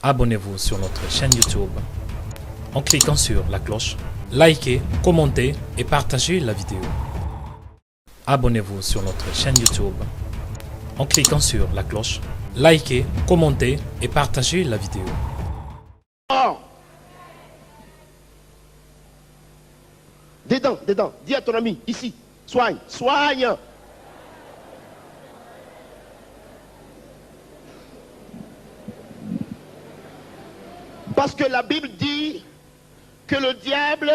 Abonnez-vous sur notre chaîne YouTube en cliquant sur la cloche. Likez, commentez et partagez la vidéo. Abonnez-vous sur notre chaîne YouTube en cliquant sur la cloche. Likez, commentez et partagez la vidéo. Dedans, dis à ton ami, ici, soigne. Parce que la Bible dit que le diable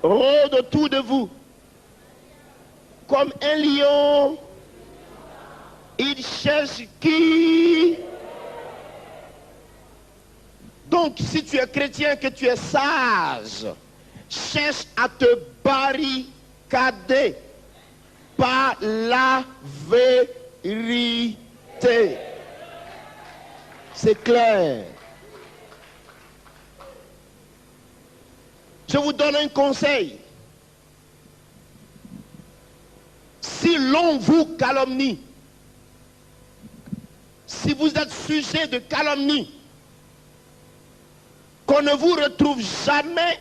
rôde autour de vous comme un lion. Il cherche qui? Donc, si tu es chrétien, que tu es sage, cherche à te barricader par la vérité. C'est clair. Je vous donne un conseil. Si l'on vous calomnie, si vous êtes sujet de calomnie, qu'on ne vous retrouve jamais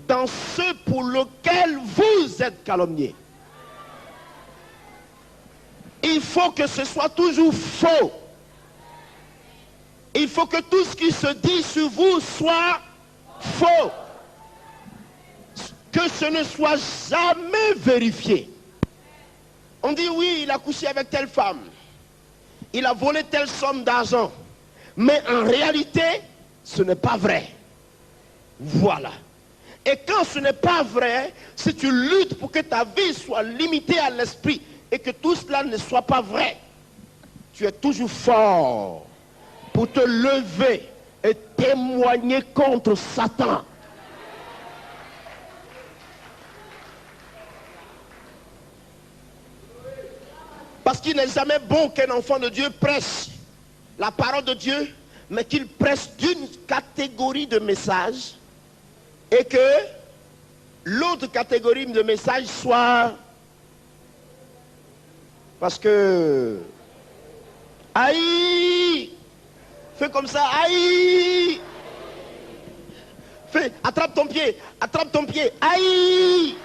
dans ce pour lequel vous êtes calomnié. Il faut que ce soit toujours faux. Il faut que tout ce qui se dit sur vous soit faux. Que ce ne soit jamais vérifié. On dit oui, il a couché avec telle femme. Il a volé telle somme d'argent. Mais en réalité, ce n'est pas vrai. Voilà. Et quand ce n'est pas vrai, si tu luttes pour que ta vie soit limitée à l'esprit et que tout cela ne soit pas vrai, tu es toujours fort pour te lever et témoigner contre Satan. Parce qu'il n'est jamais bon qu'un enfant de Dieu prêche la parole de Dieu, mais qu'il prêche d'une catégorie de messages et que l'autre catégorie de messages soit... Parce que... Aïe! Fais comme ça, aïe! Fais, attrape ton pied, aïe!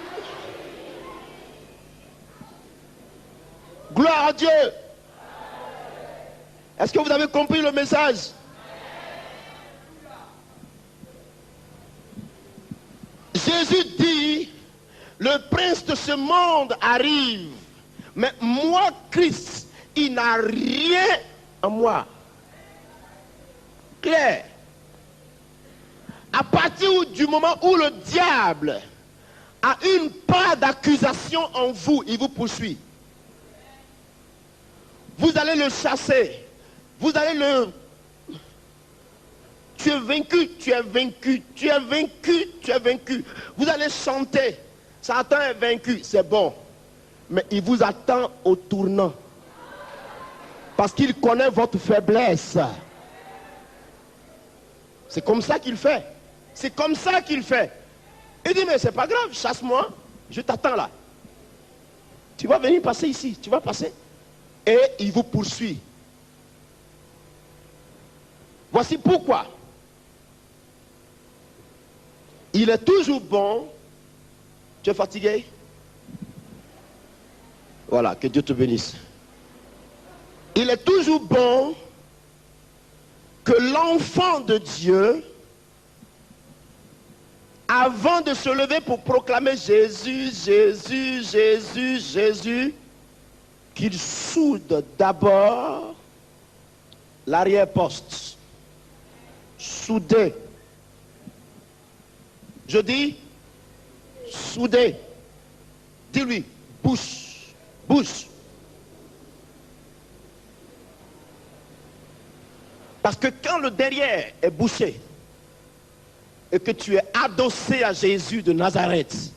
Gloire à Dieu! Est-ce que vous avez compris le message? Jésus dit, le prince de ce monde arrive, mais moi, Christ, il n'a rien en moi. Clair. À partir du moment où le diable a une part d'accusation en vous, il vous poursuit. Vous allez le chasser. Vous allez le... Tu es vaincu, tu es vaincu, tu es vaincu, tu es vaincu. Vous allez chanter. Satan est vaincu, c'est bon. Mais il vous attend au tournant. Parce qu'il connaît votre faiblesse. C'est comme ça qu'il fait. C'est comme ça qu'il fait. Il dit, mais c'est pas grave, chasse-moi, je t'attends là. Tu vas venir passer ici, tu vas passer. Et il vous poursuit. Voici pourquoi. Il est toujours bon. Tu es fatigué? Voilà, que Dieu te bénisse. Il est toujours bon que l'enfant de Dieu, avant de se lever pour proclamer Jésus, Jésus, Jésus, Jésus, qu'il soude d'abord l'arrière-poste. Souder. Je dis, souder. Dis-lui, bouche, bouche. Parce que quand le derrière est bouché et que tu es adossé à Jésus de Nazareth,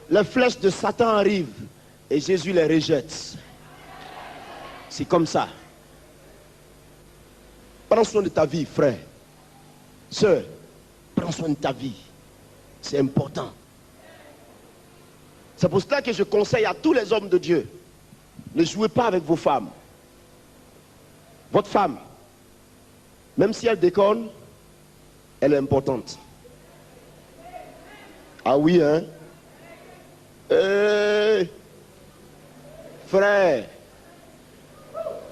les flèches de Satan arrivent et Jésus les rejette. C'est comme ça. Prends soin de ta vie, frère. Sœur, prends soin de ta vie. C'est important. C'est pour cela que je conseille à tous les hommes de Dieu, ne jouez pas avec vos femmes. Votre femme, Même si elle déconne, elle est importante. Ah oui, hein? Frère,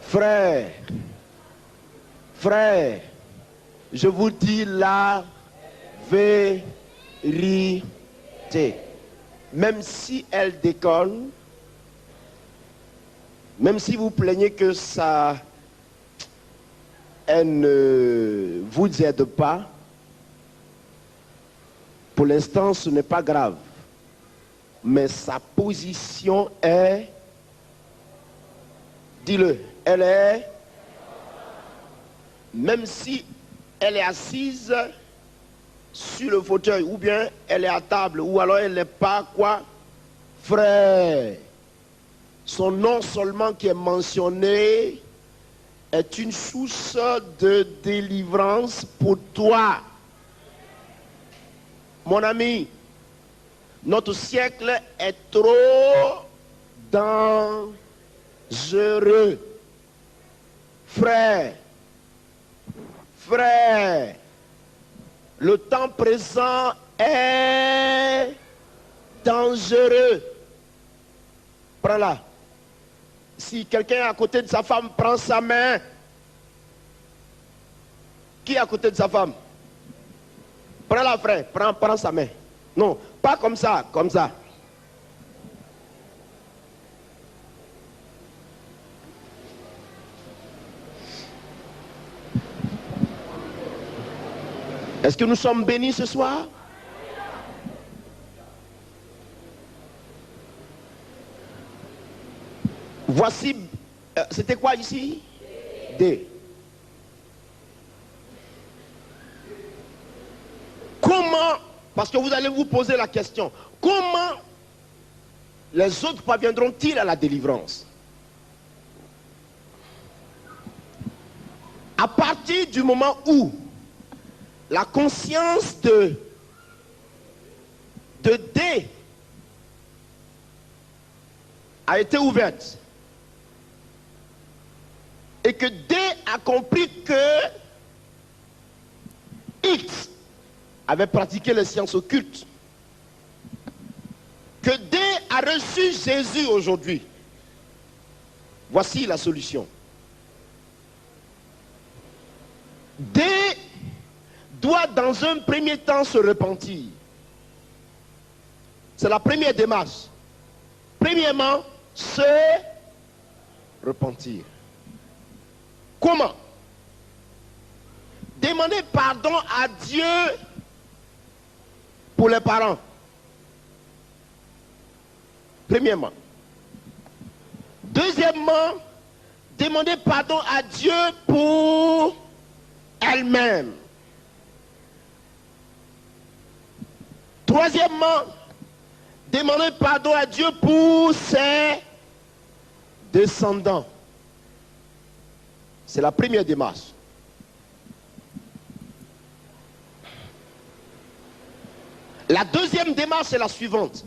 frère, frère, je vous dis la vérité. Même si elle déconne, même si vous plaignez que ça, elle ne vous aide pas, pour l'instant ce n'est pas grave. Mais sa position est, dis-le, elle est, même si elle est assise sur le fauteuil, ou bien elle est à table, ou alors elle n'est pas quoi, frère. Son nom seulement qui est mentionné est une source de délivrance pour toi. Mon ami, notre siècle est trop dangereux. Frère, frère, le temps présent est dangereux. Prends-la. Si quelqu'un est à côté de sa femme, prend sa main. Qui est à côté de sa femme? Prends-la, frère. Prends sa main. Non, pas comme ça, comme ça. Est-ce que nous sommes bénis ce soir? Voici, c'était quoi ici? D. Comment, parce que vous allez vous poser la question, comment les autres parviendront-ils à la délivrance? À partir du moment où la conscience de D a été ouverte et que D a compris que X avait pratiqué les sciences occultes, que D a reçu Jésus aujourd'hui. Voici la solution. D doit dans un premier temps se repentir. C'est la première démarche. Premièrement, se repentir. Comment? Demander pardon à Dieu pour les parents. Premièrement. Deuxièmement, demander pardon à Dieu pour elle-même. Troisièmement, demander pardon à Dieu pour ses descendants. C'est la première démarche. La deuxième démarche est la suivante.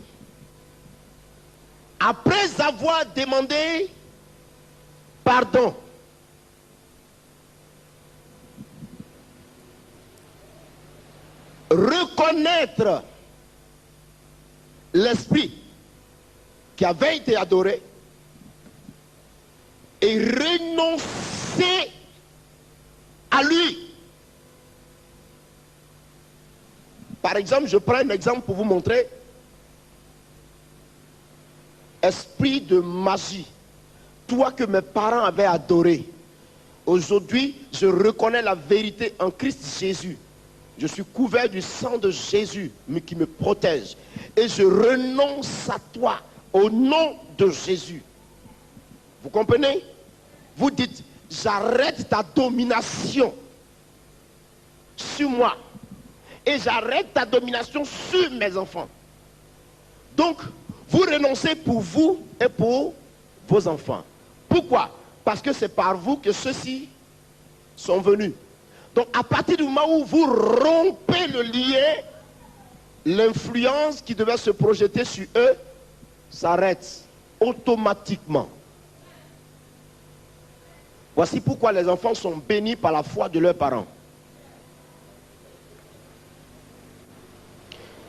Après avoir demandé pardon, reconnaître l'esprit qui avait été adoré et renoncer à lui. Par exemple, je prends un exemple pour vous montrer. Esprit de magie, toi que mes parents avaient adoré, aujourd'hui je reconnais la vérité en Christ Jésus. Je suis couvert du sang de Jésus mais qui me protège. Et je renonce à toi au nom de Jésus. Vous comprenez? Vous dites, j'arrête ta domination sur moi. Et j'arrête ta domination sur mes enfants. Donc, vous renoncez pour vous et pour vos enfants. Pourquoi? Parce que c'est par vous que ceux-ci sont venus. Donc, à partir du moment où vous rompez le lien, l'influence qui devait se projeter sur eux s'arrête automatiquement. Voici pourquoi les enfants sont bénis par la foi de leurs parents.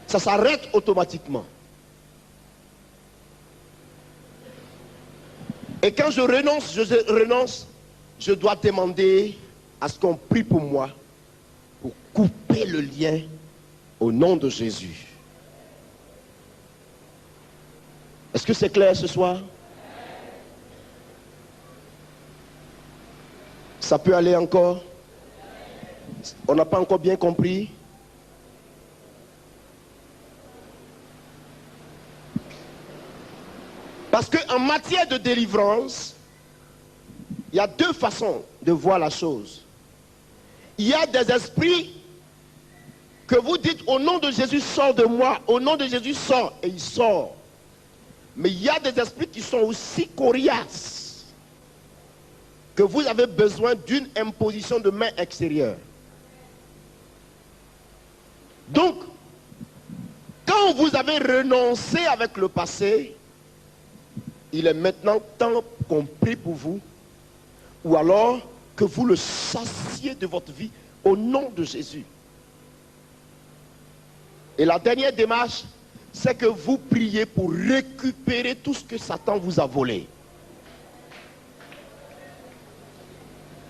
Ça s'arrête automatiquement. Et quand je renonce, je dois demander à ce qu'on prie pour moi, pour couper le lien au nom de Jésus. Est-ce que c'est clair ce soir? Ça peut aller encore? On n'a pas encore bien compris? Parce qu'en matière de délivrance, il y a deux façons de voir la chose. Il y a des esprits que vous dites au nom de Jésus sors de moi, au nom de Jésus sors, et il sort. Mais il y a des esprits qui sont aussi coriaces, que vous avez besoin d'une imposition de main extérieure. Donc, quand vous avez renoncé avec le passé, il est maintenant temps qu'on prie pour vous, ou alors que vous le chassiez de votre vie au nom de Jésus. Et la dernière démarche, c'est que vous priez pour récupérer tout ce que Satan vous a volé.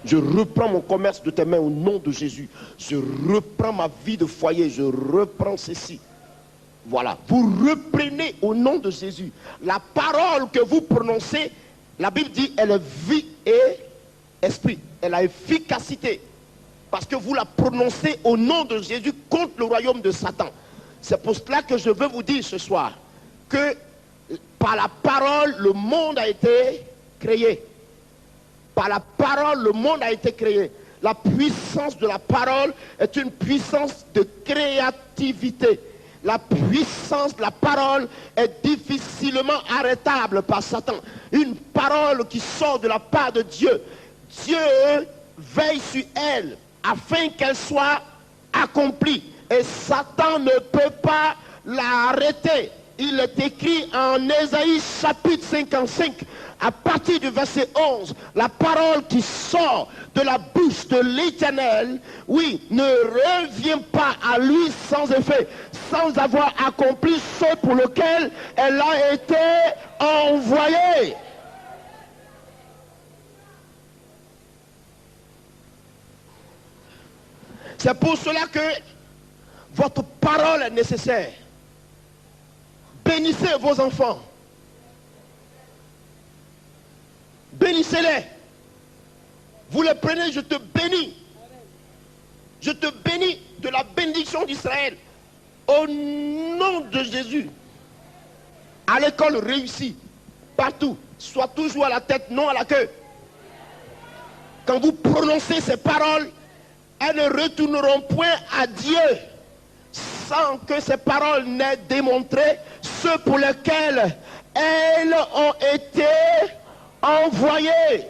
Je reprends mon commerce de tes mains au nom de Jésus. Je reprends ma vie de foyer, je reprends ceci. Voilà, vous reprenez au nom de Jésus. La parole que vous prononcez, la Bible dit, elle est vie et esprit. Elle a efficacité. Parce que vous la prononcez au nom de Jésus contre le royaume de Satan. C'est pour cela que je veux vous dire ce soir que par la parole, le monde a été créé. Par la parole, le monde a été créé. La puissance de la parole est une puissance de créativité. La puissance de la parole est difficilement arrêtable par Satan. Une parole qui sort de la part de Dieu. Dieu veille sur elle afin qu'elle soit accomplie. Et Satan ne peut pas l'arrêter. Il est écrit en Ésaïe chapitre 55, à partir du verset 11, la parole qui sort de la bouche de l'Éternel, oui, ne revient pas à lui sans effet, sans avoir accompli ce pour lequel elle a été envoyée. C'est pour cela que votre parole est nécessaire. Bénissez vos enfants. Bénissez-les. Vous les prenez, je te bénis. Je te bénis de la bénédiction d'Israël. Au nom de Jésus. À l'école réussie. Partout. Sois toujours à la tête, non à la queue. Quand vous prononcez ces paroles, elles ne retourneront point à Dieu sans que ces paroles n'aient démontré ceux pour lesquels elles ont été envoyées.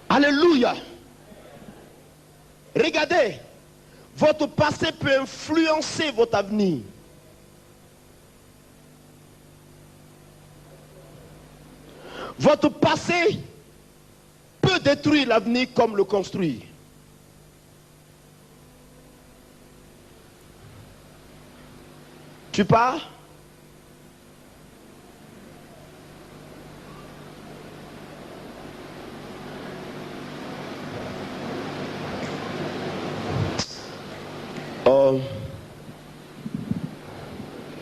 Alléluia. Regardez, votre passé peut influencer votre avenir. Votre passé peut détruire l'avenir comme le construire. Tu pars?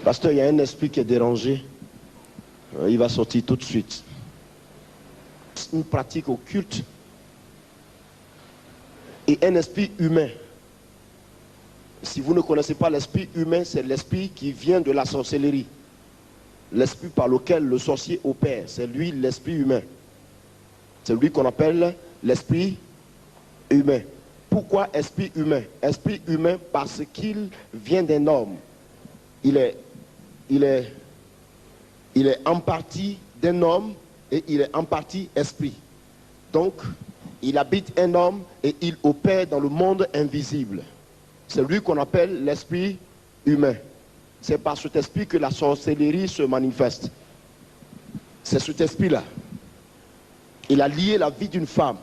Pasteur, il y a un esprit qui est dérangé. Il va sortir tout de suite. Une pratique occulte et un esprit humain. Si vous ne connaissez pas l'esprit humain, c'est l'esprit qui vient de la sorcellerie. L'esprit par lequel le sorcier opère, c'est lui l'esprit humain. C'est lui qu'on appelle l'esprit humain. Pourquoi esprit humain? Esprit humain parce qu'il vient d'un homme. Il est en partie d'un homme et il est en partie esprit. Donc, il habite un homme et il opère dans le monde invisible. C'est lui qu'on appelle l'esprit humain. c'est par cet esprit que la sorcellerie se manifeste. C'est cet esprit-là. Il a lié la vie d'une femme.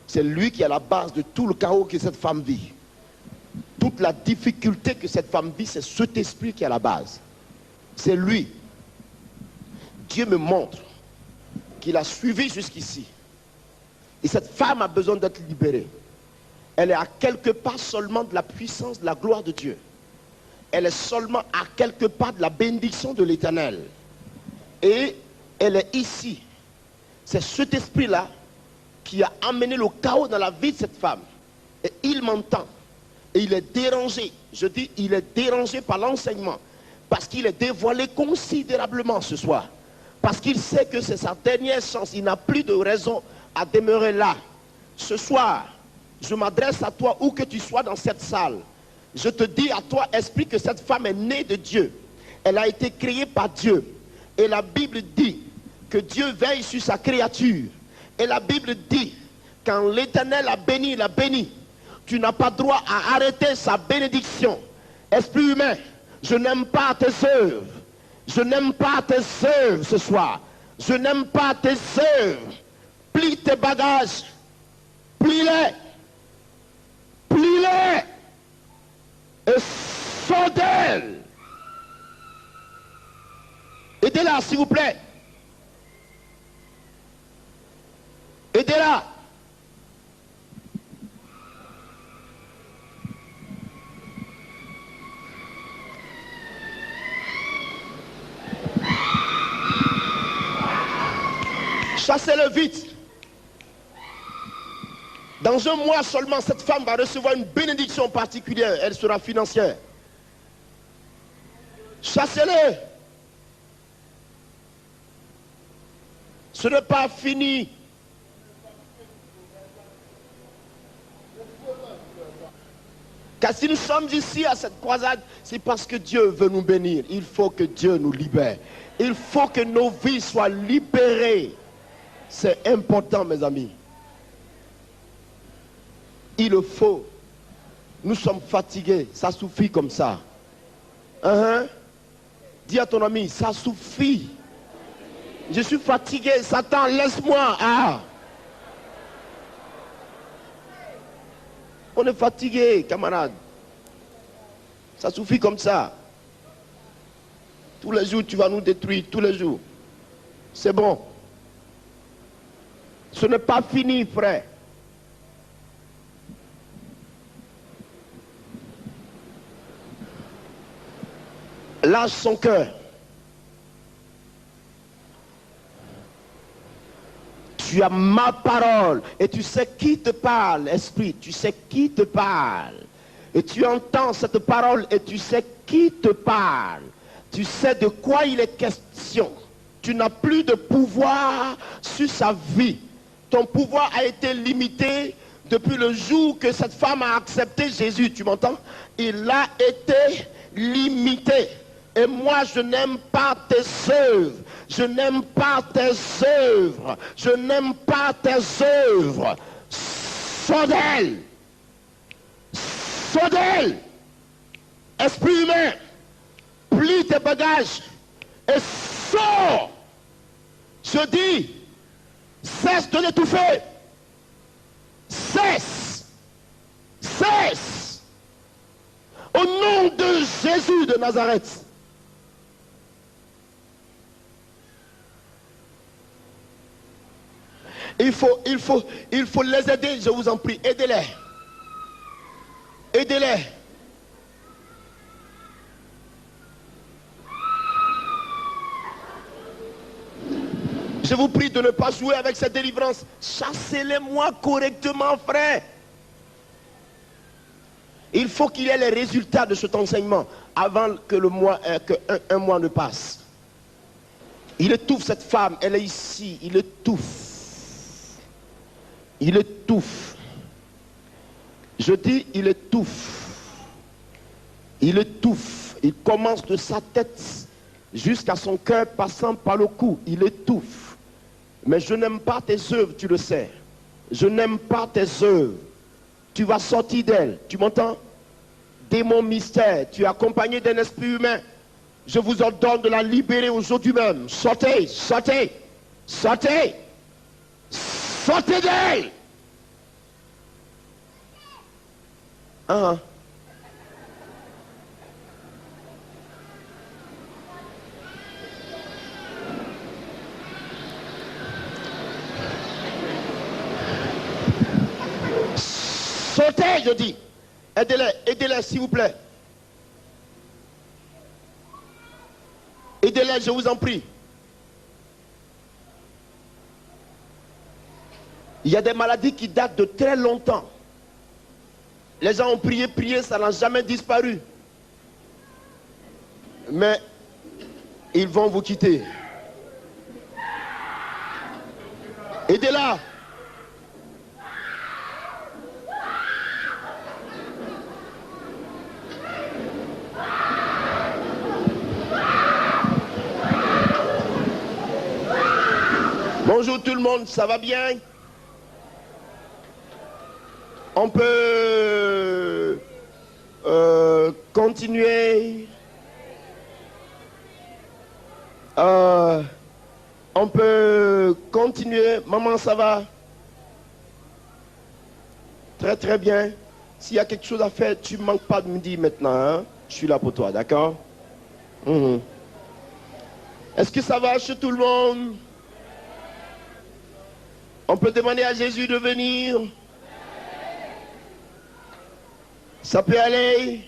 C'est lui qui est à la base de tout le chaos que cette femme vit. Toute la difficulté que cette femme vit, c'est cet esprit qui est à la base. C'est lui. Dieu me montre qu'il a suivi jusqu'ici. Et cette femme a besoin d'être libérée. Elle est à quelque part seulement de la puissance, de la gloire de Dieu. Elle est seulement à quelque part de la bénédiction de l'Éternel. Et elle est ici. C'est cet esprit-là qui a amené le chaos dans la vie de cette femme. Et il m'entend. Et il est dérangé. Je dis, il est dérangé par l'enseignement. Parce qu'il est dévoilé considérablement ce soir. Parce qu'il sait que c'est sa dernière chance. Il n'a plus de raison à demeurer là. Ce soir, je m'adresse à toi où que tu sois dans cette salle. Je te dis à toi, esprit, que cette femme est née de Dieu. Elle a été créée par Dieu. Et la Bible dit que Dieu veille sur sa créature. Et la Bible dit, quand l'Éternel a béni, il a béni. Tu n'as pas droit à arrêter sa bénédiction. Esprit humain, je n'aime pas tes œuvres. Je n'aime pas tes œuvres ce soir. Je n'aime pas tes œuvres. Plie tes bagages. Plie-les. Plie-les. Et sors d'elle. Aidez-la, s'il vous plaît. Aidez-la. Chassez-le vite. Dans un mois seulement, cette femme va recevoir une bénédiction particulière. Elle sera financière. Chassez-le. Ce n'est pas fini. Car si nous sommes ici à cette croisade, c'est parce que Dieu veut nous bénir. Il faut que Dieu nous libère. Il faut que nos vies soient libérées. C'est important, mes amis. Il le faut. Nous sommes fatigués. Ça suffit comme ça. Dis à ton ami, ça suffit. Je suis fatigué. Satan, laisse-moi. Ah. On est fatigué, camarade. Ça suffit comme ça. Tous les jours, tu vas nous détruire. Tous les jours. C'est bon. Ce n'est pas fini, frère. Lâche son cœur. Tu as ma parole et tu sais qui te parle, esprit. Tu sais qui te parle. Et tu entends cette parole et tu sais qui te parle. Tu sais de quoi il est question. Tu n'as plus de pouvoir sur sa vie. Ton pouvoir a été limité depuis le jour que cette femme a accepté Jésus. Tu m'entends? Il a été limité. Et moi, je n'aime pas tes œuvres. Je n'aime pas tes œuvres. Je n'aime pas tes œuvres. Sors d'elle. Sors d'elle. Esprit humain, plie tes bagages et sors. Je dis, cesse de l'étouffer. Cesse. Cesse. Au nom de Jésus de Nazareth. Il faut les aider, je vous en prie. Aidez-les. Aidez-les. Je vous prie de ne pas jouer avec cette délivrance. Chassez-les-moi correctement, frère. Il faut qu'il y ait les résultats de cet enseignement avant que un mois ne passe. Il étouffe cette femme, elle est ici, il étouffe. Il étouffe. Je dis, il étouffe. Il étouffe. Il commence de sa tête jusqu'à son cœur, passant par le cou. Il étouffe. Mais je n'aime pas tes œuvres, tu le sais. Je n'aime pas tes œuvres. Tu vas sortir d'elle. Tu m'entends? démon mystère, tu es accompagné d'un esprit humain. Je vous ordonne de la libérer aujourd'hui même. Sortez, sortez, sortez, sortez d'elle. Sortez, je dis. Aidez-les, aidez-les, s'il vous plaît. Aidez-les, je vous en prie. Il y a des maladies qui datent de très longtemps. Les gens ont prié, prié, ça n'a jamais disparu. Mais ils vont vous quitter. Aidez-la. Bonjour tout le monde, ça va bien? On peut continuer. On peut continuer. Maman, ça va? Très très bien. S'il y a quelque chose à faire, tu ne manques pas de me dire maintenant. Hein? Je suis là pour toi, d'accord? Est-ce que ça va chez tout le monde? On peut demander à Jésus de venir. Ça peut aller.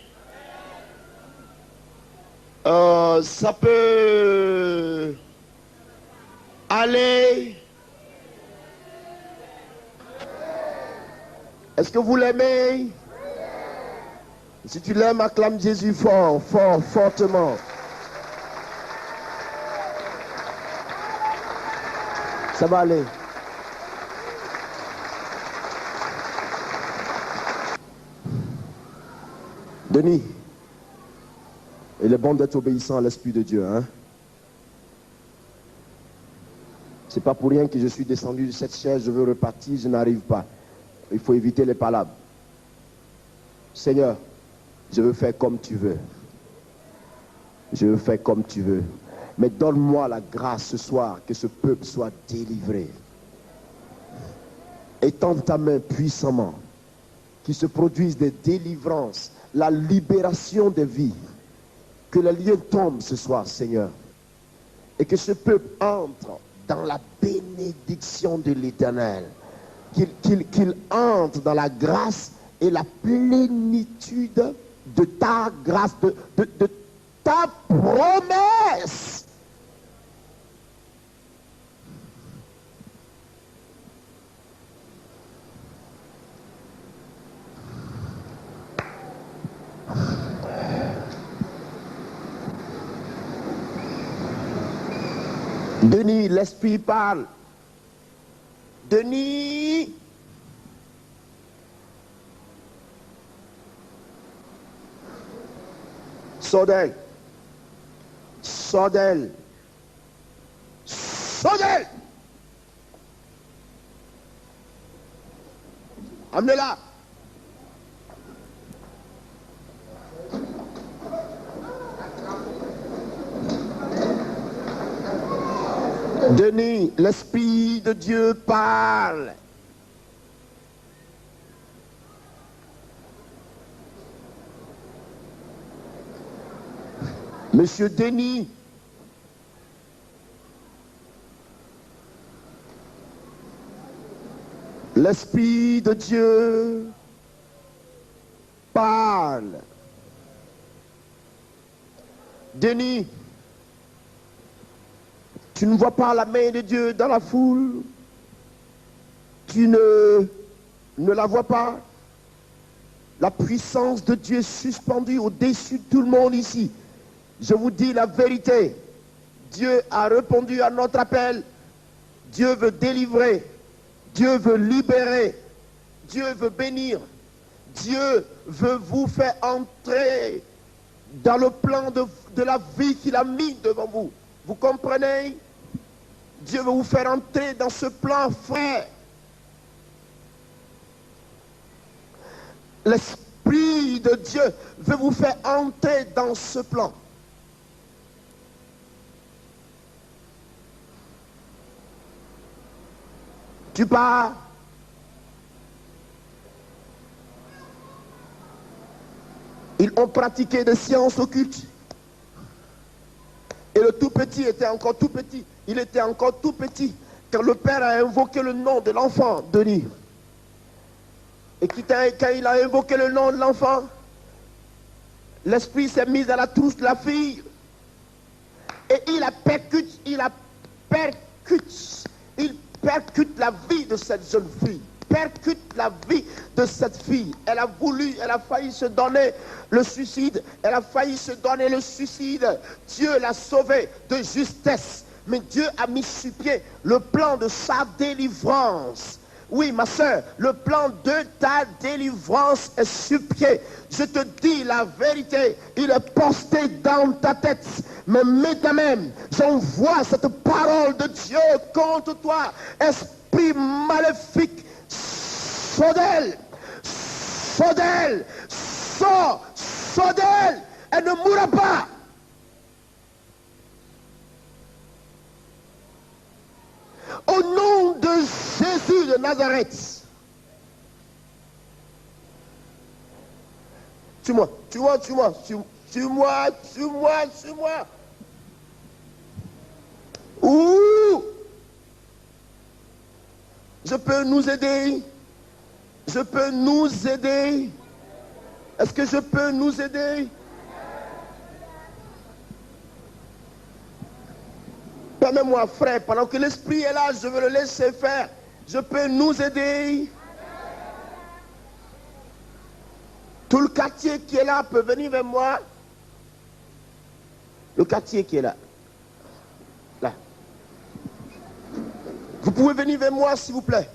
Ça peut aller. Est-ce que vous l'aimez? Si tu l'aimes, acclame Jésus fort, fort, fortement. Ça va aller. Denis, il est bon d'être obéissant à l'Esprit de Dieu, hein? C'est pas pour rien que je suis descendu de cette chaise, je veux repartir, je n'arrive pas. Il faut éviter les palabres. Seigneur, je veux faire comme tu veux. Je veux faire comme tu veux. Mais donne-moi la grâce ce soir que ce peuple soit délivré. Étends ta main puissamment, qu'il se produise des délivrances, la libération des vies. Que les lieux tombent ce soir, Seigneur. Et que ce peuple entre dans la bénédiction de l'Éternel. Qu'il entre dans la grâce et la plénitude de ta grâce, de ta promesse. Denis, l'Esprit parle. Denis. Sors d'elle. Sors d'elle. Sors d'elle. Amenez-la. Denis, l'Esprit de Dieu parle. Monsieur Denis, l'Esprit de Dieu parle. Denis, tu ne vois pas la main de Dieu dans la foule. Tu ne la vois pas. La puissance de Dieu est suspendue au-dessus de tout le monde ici. Je vous dis la vérité. Dieu a répondu à notre appel. Dieu veut délivrer. Dieu veut libérer. Dieu veut bénir. Dieu veut vous faire entrer dans le plan de la vie qu'il a mis devant vous. Vous comprenez? Dieu veut vous faire entrer dans ce plan, frère. L'Esprit l'Esprit de Dieu veut vous faire entrer dans ce plan. Tu pars. Ils ont pratiqué des sciences occultes. Et le tout petit était encore tout petit. Il était encore tout petit quand le père a invoqué le nom de l'enfant, Denis. Et quand il a invoqué le nom de l'enfant, l'esprit s'est mis à la trousse de la fille. Et il percute la vie de cette jeune fille. Percute la vie de cette fille. Elle a failli se donner le suicide. Elle a failli se donner le suicide. Dieu l'a sauvée de justesse. Mais Dieu a mis sur pied le plan de sa délivrance. Oui, ma soeur, le plan de ta délivrance est sur pied. Je te dis la vérité, il est posté dans ta tête. Mais même, j'envoie cette parole de Dieu contre toi. Esprit maléfique, sors d'elle. Sors d'elle. Sors d'elle. Elle ne mourra pas. Au nom de Jésus de Nazareth. Suis-moi. Ouh! Je peux nous aider. Est-ce que je peux nous aider? Permets-moi, frère, pendant que l'esprit est là, je veux le laisser faire. Je peux nous aider. Tout le quartier qui est là peut venir vers moi. Le quartier qui est là. Là. Vous pouvez venir vers moi, s'il vous plaît.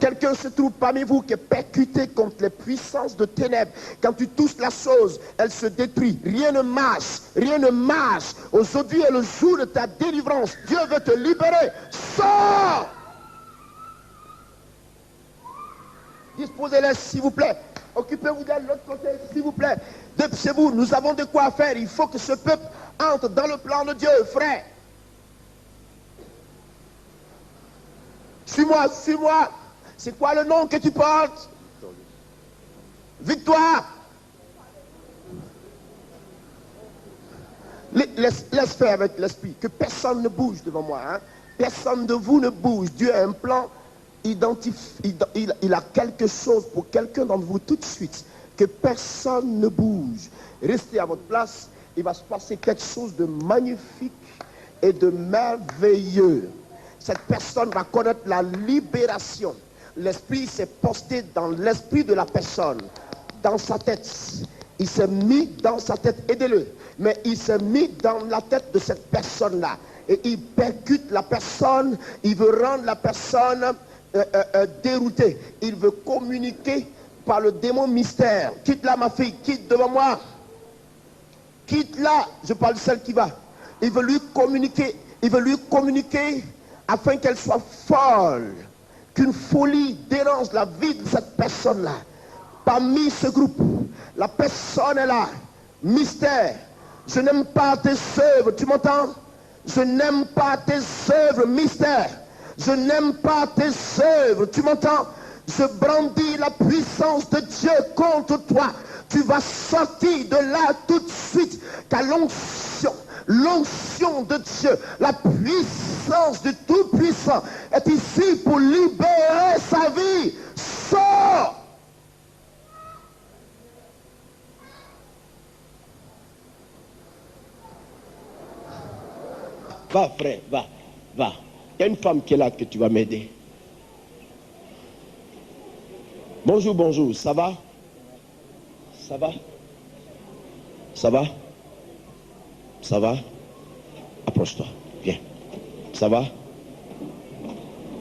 Quelqu'un se trouve parmi vous qui est percuté contre les puissances de ténèbres. Quand tu touches la chose, elle se détruit. Rien ne marche. Aujourd'hui est le jour de ta délivrance. Dieu veut te libérer. Sors! Disposez-les, s'il vous plaît. Occupez-vous d'elle de l'autre côté, s'il vous plaît. Depuis chez vous, nous avons de quoi faire. Il faut que ce peuple entre dans le plan de Dieu, frère. Suis-moi. C'est quoi le nom que tu portes? Victoire. Laisse faire avec l'esprit. Que personne ne bouge devant moi. Hein? Personne de vous ne bouge. Dieu a un plan. Il a quelque chose pour quelqu'un d'entre vous tout de suite. Que personne ne bouge. Restez à votre place. Il va se passer quelque chose de magnifique et de merveilleux. Cette personne va connaître la libération. L'esprit s'est posté dans l'esprit de la personne, dans sa tête. Il s'est mis dans sa tête, aidez-le. Mais il s'est mis dans la tête de cette personne-là. Et il percute la personne, il veut rendre la personne déroutée. Il veut communiquer par le démon mystère. Quitte-la, ma fille, quitte devant moi. Quitte-la, je parle de celle qui va. Il veut lui communiquer afin qu'elle soit folle. Qu'une folie dérange la vie de cette personne-là. Parmi ce groupe, la personne est là. Mystère. Je n'aime pas tes œuvres, tu m'entends? Je n'aime pas tes œuvres, mystère. Je n'aime pas tes œuvres, tu m'entends? Je brandis la puissance de Dieu contre toi. Tu vas sortir de là tout de suite, car l'onction de Dieu, la puissance du Tout-Puissant est ici pour libérer sa vie. Sors! Va, frère, va. Il y a une femme qui est là que tu vas m'aider. Bonjour, ça va? Ça va? Approche-toi, viens. Ça va?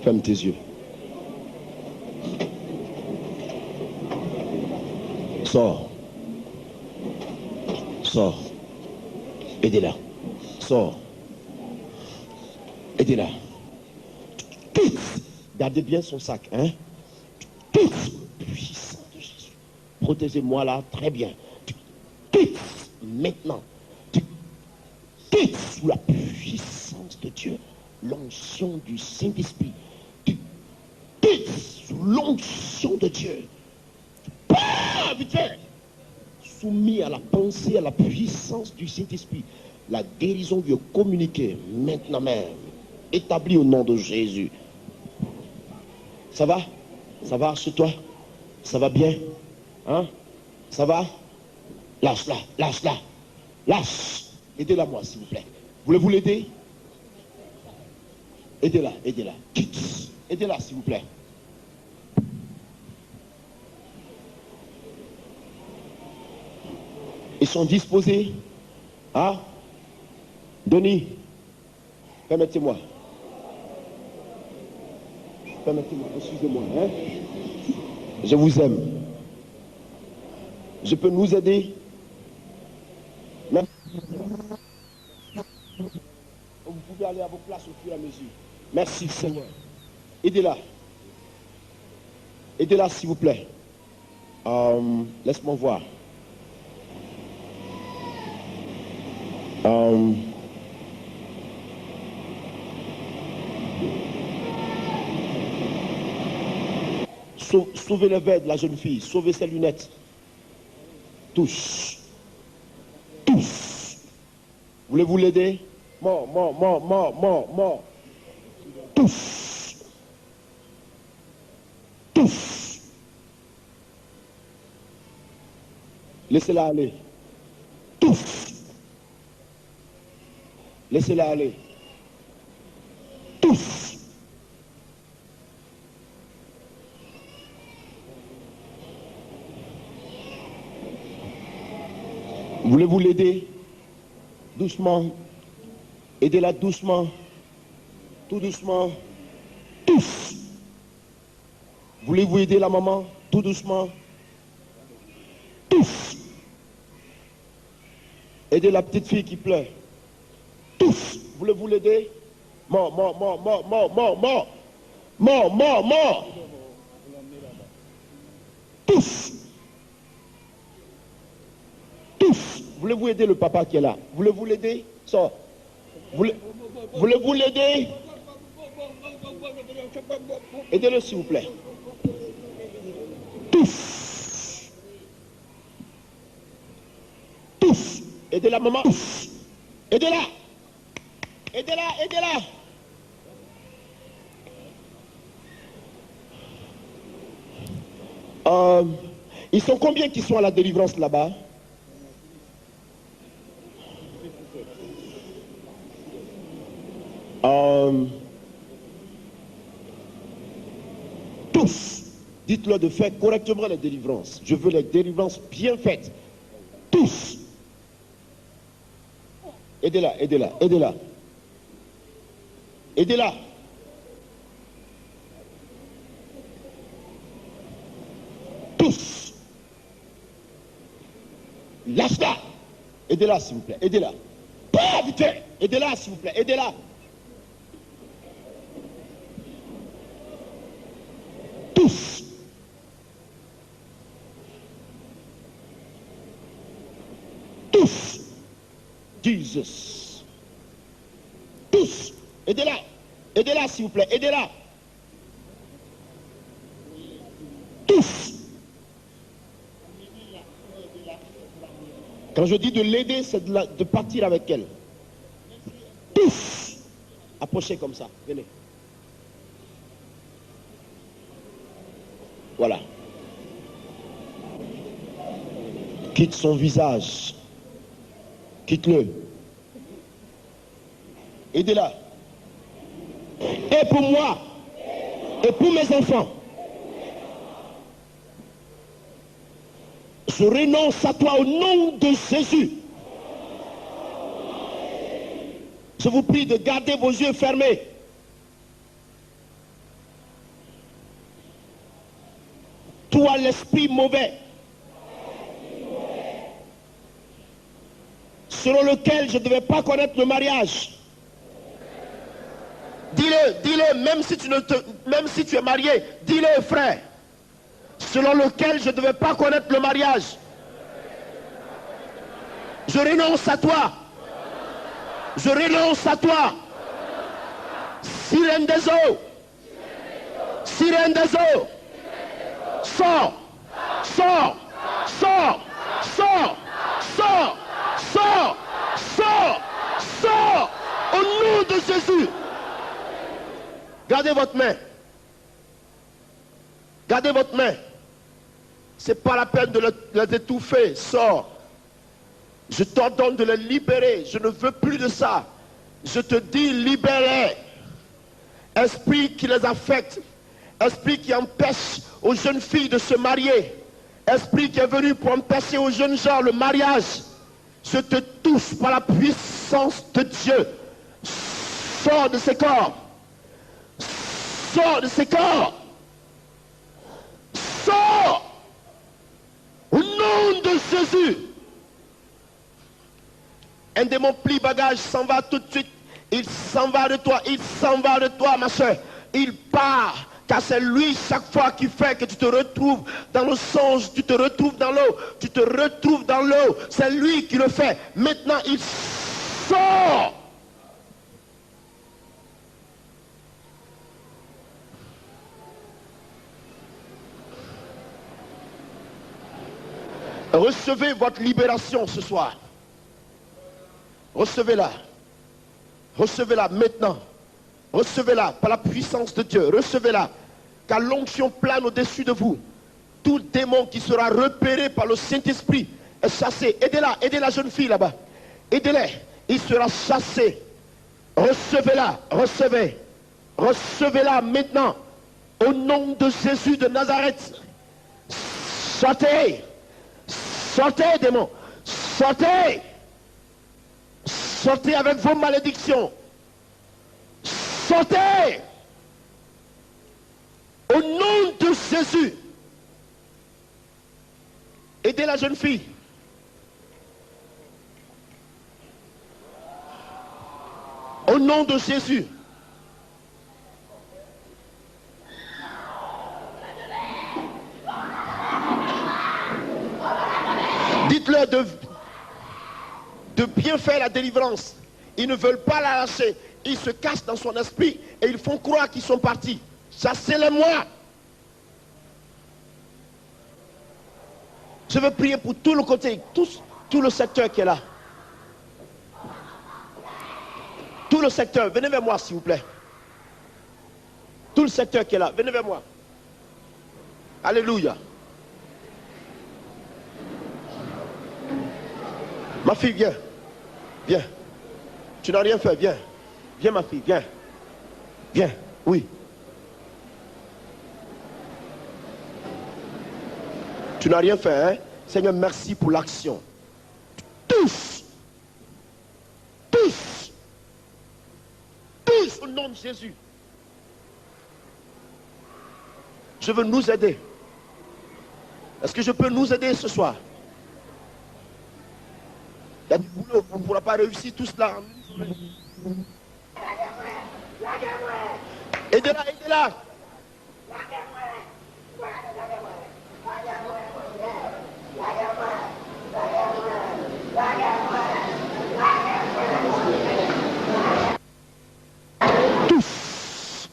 Ferme tes yeux. Sors. Aidez-la. Sors. Aidez-la. Gardez bien son sac, hein? Puissant de Jésus. protégez-moi là, très bien. Tu quittes maintenant. Tu quittes sous la puissance de Dieu, l'onction du Saint-Esprit. Tu quittes sous l'onction de Dieu. Pas vite fait. Soumis à la pensée, à la puissance du Saint-Esprit. La guérison lui est communiquée maintenant même. Établie au nom de Jésus. Ça va? Ça va chez toi? Ça va bien? Hein? Ça va? Lâche-la, lâche-la. Lâche. Aidez-la moi, s'il vous plaît. Voulez-vous l'aider? Aidez-la, aidez-la. Quitte. Aidez-la, s'il vous plaît. Ils sont disposés. Hein? Denis, permettez-moi. Permettez-moi, excusez-moi. Hein? Je vous aime. Je peux nous aider? Merci. Vous pouvez aller à vos places au fur et à mesure. Merci Seigneur. Aidez-la. Aidez-la s'il vous plaît. Laisse-moi voir. Sauvez le verre de la jeune fille. Sauvez ses lunettes. Tous. Tous. Voulez-vous l'aider? Mort, mort, mort, mort, mort, mort. Tous. Tous. Laissez-la aller. Tous. Laissez-la aller. Tous. Voulez-vous l'aider? Doucement. Aidez-la doucement. Tout doucement. Tous. Voulez-vous aider la maman? Tout doucement. Tous. Aidez la petite fille qui pleure. Tous. Voulez-vous l'aider? Mort, mort, mort, mort, mort, mort, mort. Mort, mort, mort. Tous. Tous. Voulez-vous aider le papa qui est là? Voulez-vous l'aider? Sors. Voulez-vous l'aider? Aidez-le s'il vous plaît. Tous. Tous. Aidez la maman. Tous. Aidez-la. Aidez-la, aidez-la. Ils sont combien qui sont à la délivrance là-bas? Tous. Dites-leur de faire correctement les délivrances. Je veux les délivrances bien faites. Tous. Aidez-la, aidez-la, aidez-la. Aidez-la. Tous. Lâche-la. Aidez-la, s'il vous plaît. Aidez-la. Pas vite fait. Aidez-la, s'il vous plaît. Aidez-la. Tous. Tous. Jesus. Tous. Aidez-la. Aidez-la, s'il vous plaît. Aidez-la. Tous. Quand je dis de l'aider, c'est de partir avec elle. Tous. Approchez comme ça. Venez. Voilà. Quitte son visage. Quitte-le. Aidez-la. Et pour moi, et pour mes enfants, je renonce à toi au nom de Jésus. Je vous prie de garder vos yeux fermés. Toi, l'esprit mauvais, selon lequel je ne devais pas connaître le mariage. Dis-le, dis-le, même si tu es marié, dis-le, frère. selon lequel je ne devais pas connaître le mariage. Je renonce à toi. Je renonce à toi. Sirène des eaux. Sirène des eaux. Sors. Sors. Sors. Sors. Sors. Sors. Sors. Sors. Au nom de Jésus. Gardez votre main. Gardez votre main. C'est pas la peine de les étouffer. Sors. Je t'ordonne de les libérer. Je ne veux plus de ça. Je te dis libérez. Esprit qui les affecte. Esprit qui empêche aux jeunes filles de se marier. Esprit qui est venu pour empêcher aux jeunes gens le mariage. Je te touche par la puissance de Dieu. Sors de ces corps. Sors de ces corps. Sors. Au nom de Jésus. Un démon plie bagage s'en va tout de suite. Il s'en va de toi. Il s'en va de toi, ma soeur. Il part. Car c'est lui chaque fois qui fait que tu te retrouves dans le songe, tu te retrouves dans l'eau, tu te retrouves dans l'eau. C'est lui qui le fait. Maintenant, il sort. Recevez votre libération ce soir. Recevez-la. Recevez-la maintenant. Recevez-la par la puissance de Dieu. Recevez-la. Car l'onction plane au-dessus de vous. Tout démon qui sera repéré par le Saint-Esprit est chassé. Aidez-la. Aidez la jeune fille là-bas. Aidez-les. Il sera chassé. Recevez-la. Recevez. Recevez-la maintenant. Au nom de Jésus de Nazareth. Sortez. Sortez, démon. Sortez. Sortez avec vos malédictions. Sortez. Au nom de Jésus. Aidez la jeune fille. Au nom de Jésus. Dites-leur de bien faire la délivrance. Ils ne veulent pas la lâcher. Ils se cachent dans son esprit et ils font croire qu'ils sont partis. Chassez-les-moi. Je veux prier pour tout le côté, tout le secteur qui est là. Tout le secteur, venez vers moi s'il vous plaît. Tout le secteur qui est là, venez vers moi. Alléluia. Ma fille, viens. Viens. Tu n'as rien fait, viens. Viens ma fille, viens. Viens, oui. Tu n'as rien fait, hein? Seigneur, merci pour l'action. Tous. Tous. Tous au nom de Jésus. Je veux nous aider. Est-ce que je peux nous aider ce soir? Il y a du boulot, on ne pourra pas réussir tout cela. Aidez-la, aidez-la. Tous.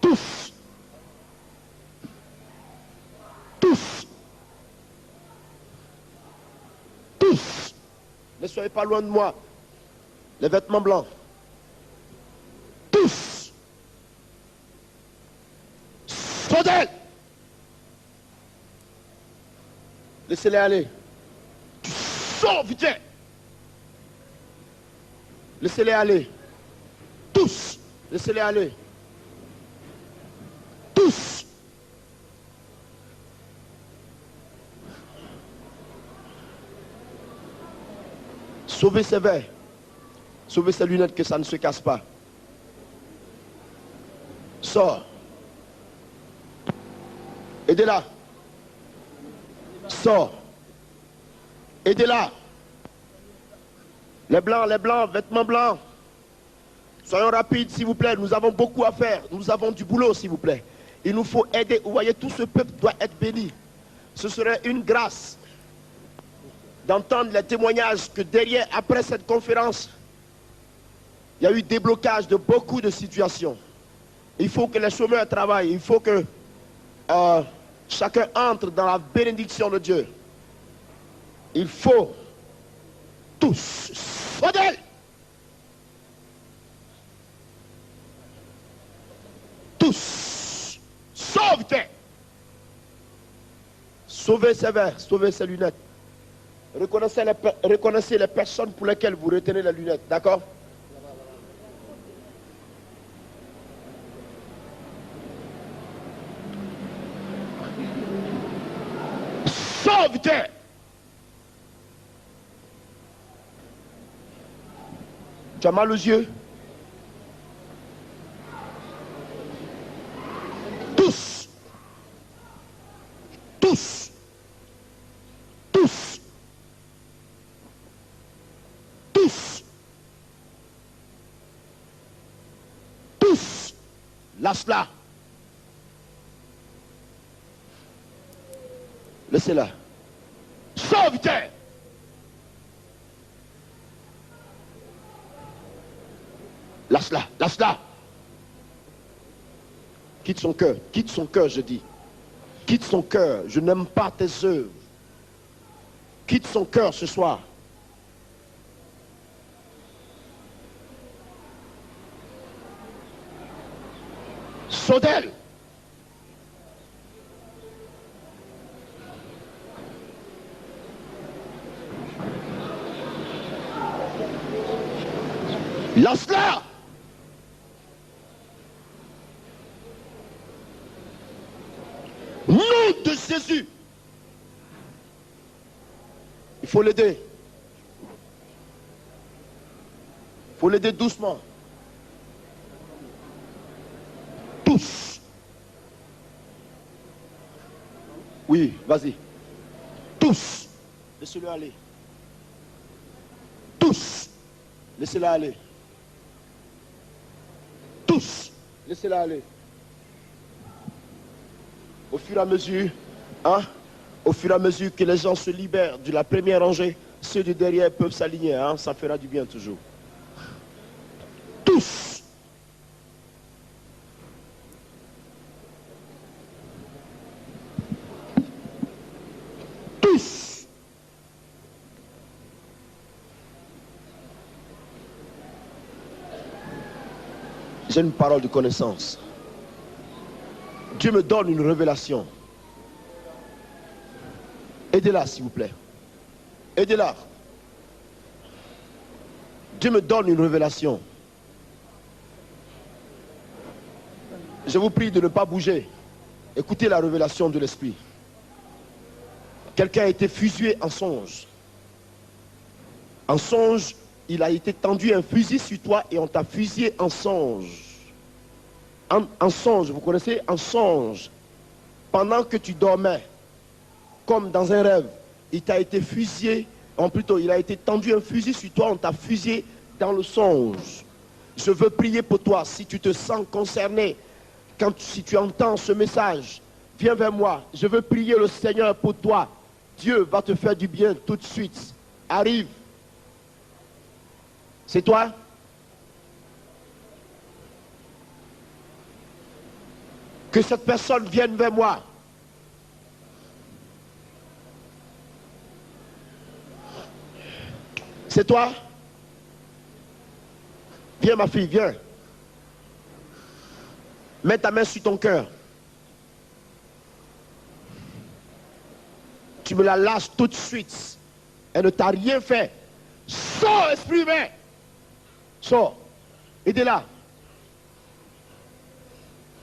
Tous. Tous. Tous. Ne soyez pas loin de moi. Les vêtements blancs. Tous. Sautez. Laissez-les aller. Tu sors vite. Laissez-les aller. Tous. Laissez-les aller. Tous. Sauvez ses verres. Sauvez ses lunettes que ça ne se casse pas. Sors. Aidez-la. Sors. Aidez-la. Les blancs, vêtements blancs. Soyons rapides, s'il vous plaît. Nous avons beaucoup à faire. Nous avons du boulot, s'il vous plaît. Il nous faut aider. Vous voyez, tout ce peuple doit être béni. Ce serait une grâce d'entendre les témoignages que derrière, après cette conférence, il y a eu déblocage de beaucoup de situations. Il faut que les chômeurs travaillent. Il faut que chacun entre dans la bénédiction de Dieu. Il faut tous, Fodel, tous, sauve-toi. Sauvez ses verres, sauvez ses lunettes. Reconnaissez les personnes pour lesquelles vous retenez les lunettes, d'accord? Sauve-toi. Tu as mal aux yeux? Tous. Tous. Tous. Tous. Tous. Lâche-la. Laissez-la. Sauve-toi. Lâche-la, lâche-la. Quitte son cœur, je dis. Quitte son cœur, je n'aime pas tes œuvres. Quitte son cœur ce soir. Sodel. Lance-la. Nom de Jésus. Il faut l'aider. Il faut l'aider doucement. Tous. Oui, vas-y. Tous. Laissez-le aller. Tous. Laissez-la aller. Tous. Laissez-la aller. Au fur et à mesure, au fur et à mesure que les gens se libèrent de la première rangée, ceux de derrière peuvent s'aligner, ça fera du bien toujours. Tous. Tous. J'ai une parole de connaissance. Dieu me donne une révélation. Aidez-la, s'il vous plaît. Aidez-la. Dieu me donne une révélation. Je vous prie de ne pas bouger. Écoutez la révélation de l'Esprit. Quelqu'un a été fusillé en songe. En songe, il a été tendu un fusil sur toi et on t'a fusillé en songe. En songe, vous connaissez? En songe. Pendant que tu dormais, comme dans un rêve, il t'a été fusillé, plutôt il a été tendu un fusil sur toi, on t'a fusillé dans le songe. Je veux prier pour toi, si tu te sens concerné, si tu entends ce message, viens vers moi, je veux prier le Seigneur pour toi. Dieu va te faire du bien tout de suite. Arrive. C'est toi? Que cette personne vienne vers moi. C'est toi? Viens ma fille, viens. Mets ta main sur ton cœur. Tu me la lâches tout de suite. Elle ne t'a rien fait. Sors, esprit humain. Sors. Aidez-la.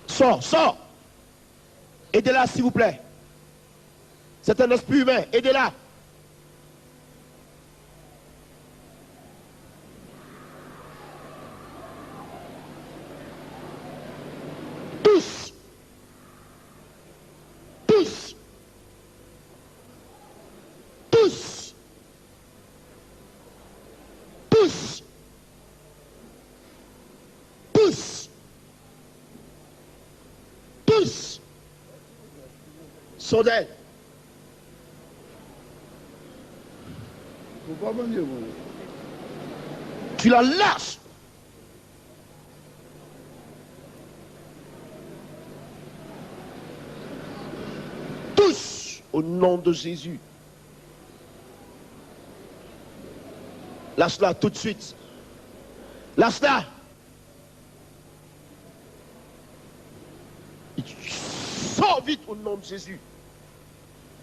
Sors, sors. Aidez-la, s'il vous plaît. C'est un esprit humain. Aidez-la. Tous. Tous. Tous. Tous. Tous. Tous. Sors d'elle. Tu la lâches. Tous au nom de Jésus. Lâche-la tout de suite. Lâche-la. Sors vite au nom de Jésus.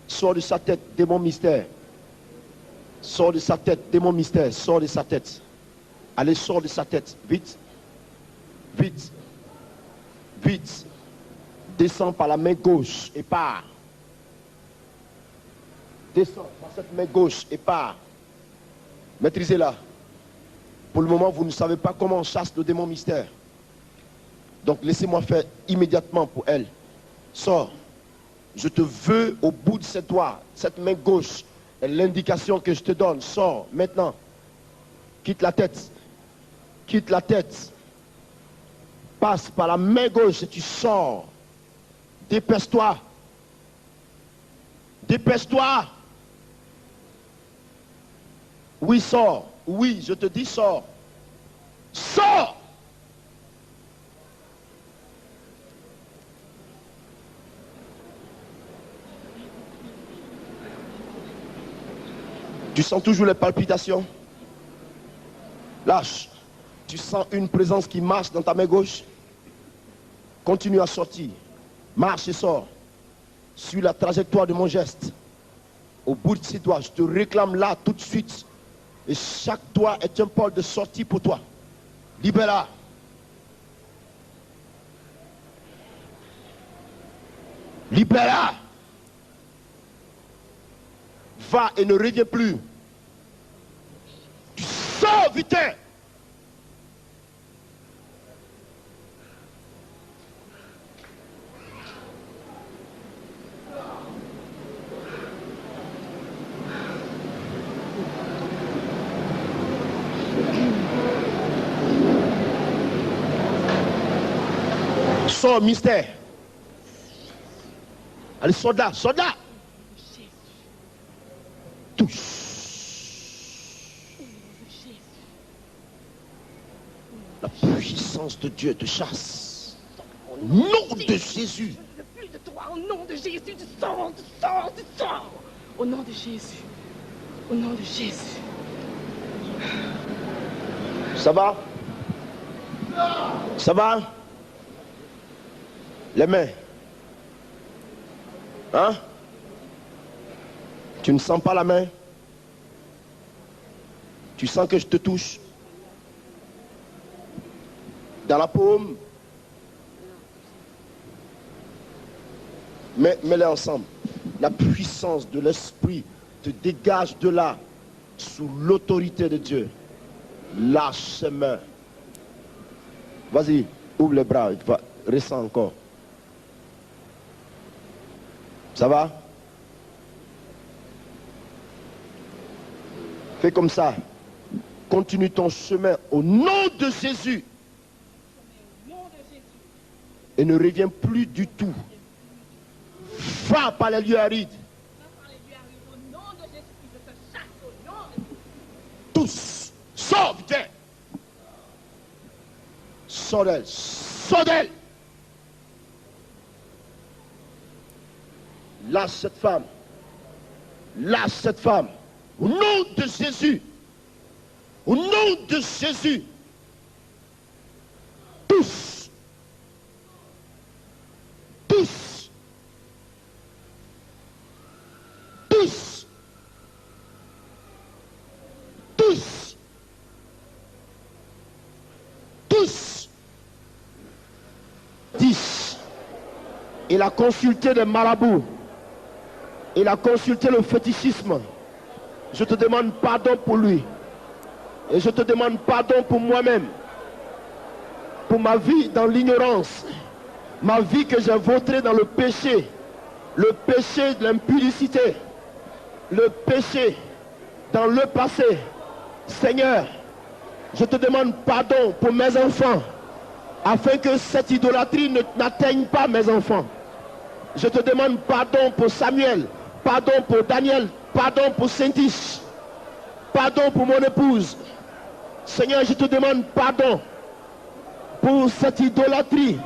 Sors de sa tête, démon mystère. Sors de sa tête, démon mystère. Sors de sa tête. Allez, sors de sa tête. Vite. Vite. Vite. Descends par la main gauche et pars. Descends par cette main gauche et pars. Maîtrisez-la. Pour le moment, vous ne savez pas comment on chasse le démon mystère. Donc, laissez-moi faire immédiatement pour elle. Sors. Je te veux au bout de cette doigts, cette main gauche, est l'indication que je te donne. Sors maintenant. Quitte la tête. Quitte la tête. Passe par la main gauche et tu sors. Dépêche-toi. Dépêche-toi. Oui, sors. Oui, je te dis sors. Sors. Tu sens toujours les palpitations? Lâche. Tu sens une présence qui marche dans ta main gauche? Continue à sortir. Marche et sors. Suis la trajectoire de mon geste. Au bout de ces doigts, je te réclame là tout de suite. Et chaque doigt est un pôle de sortie pour toi. Libère-la. Libère-la. Va et ne reviens plus. Tu sors vite. Sors, mystère. Allez, soldat, soldat. Touche. La puissance de Dieu te chasse. Au nom de Jésus. Je ne veux plus de toi. Au nom de Jésus, tu sors, tu sors, tu sors. Au nom de Jésus. Au nom de Jésus. Ça va? Ça va? Les mains. Hein? Tu ne sens pas la main? Tu sens que je te touche? Dans la paume? Mets-les ensemble. La puissance de l'esprit te dégage de là, sous l'autorité de Dieu. Lâche ses mains. Vas-y, ouvre les bras, ressens encore. Ça va? Fais comme ça. Continue ton chemin au nom de Jésus. Et ne reviens plus du tout. Va par les lieux arides. Tous. Sors, viens. Sors d'elle. Sors d'elle. Lâche cette femme. Lâche cette femme. Au nom de Jésus. Au nom de Jésus. Tous. Tous. Tous. Tous. Tous. 10. Il a consulté des marabouts. Il a consulté le fétichisme. Je te demande pardon pour lui. Et je te demande pardon pour moi-même. Pour ma vie dans l'ignorance. Ma vie que j'ai vautrée dans le péché. Le péché de l'impudicité. Le péché dans le passé. Seigneur, je te demande pardon pour mes enfants. Afin que cette idolâtrie n'atteigne pas mes enfants. Je te demande pardon pour Samuel, pardon pour Daniel, pardon pour Saintis, pardon pour mon épouse. Seigneur, je te demande pardon pour cette idolâtrie,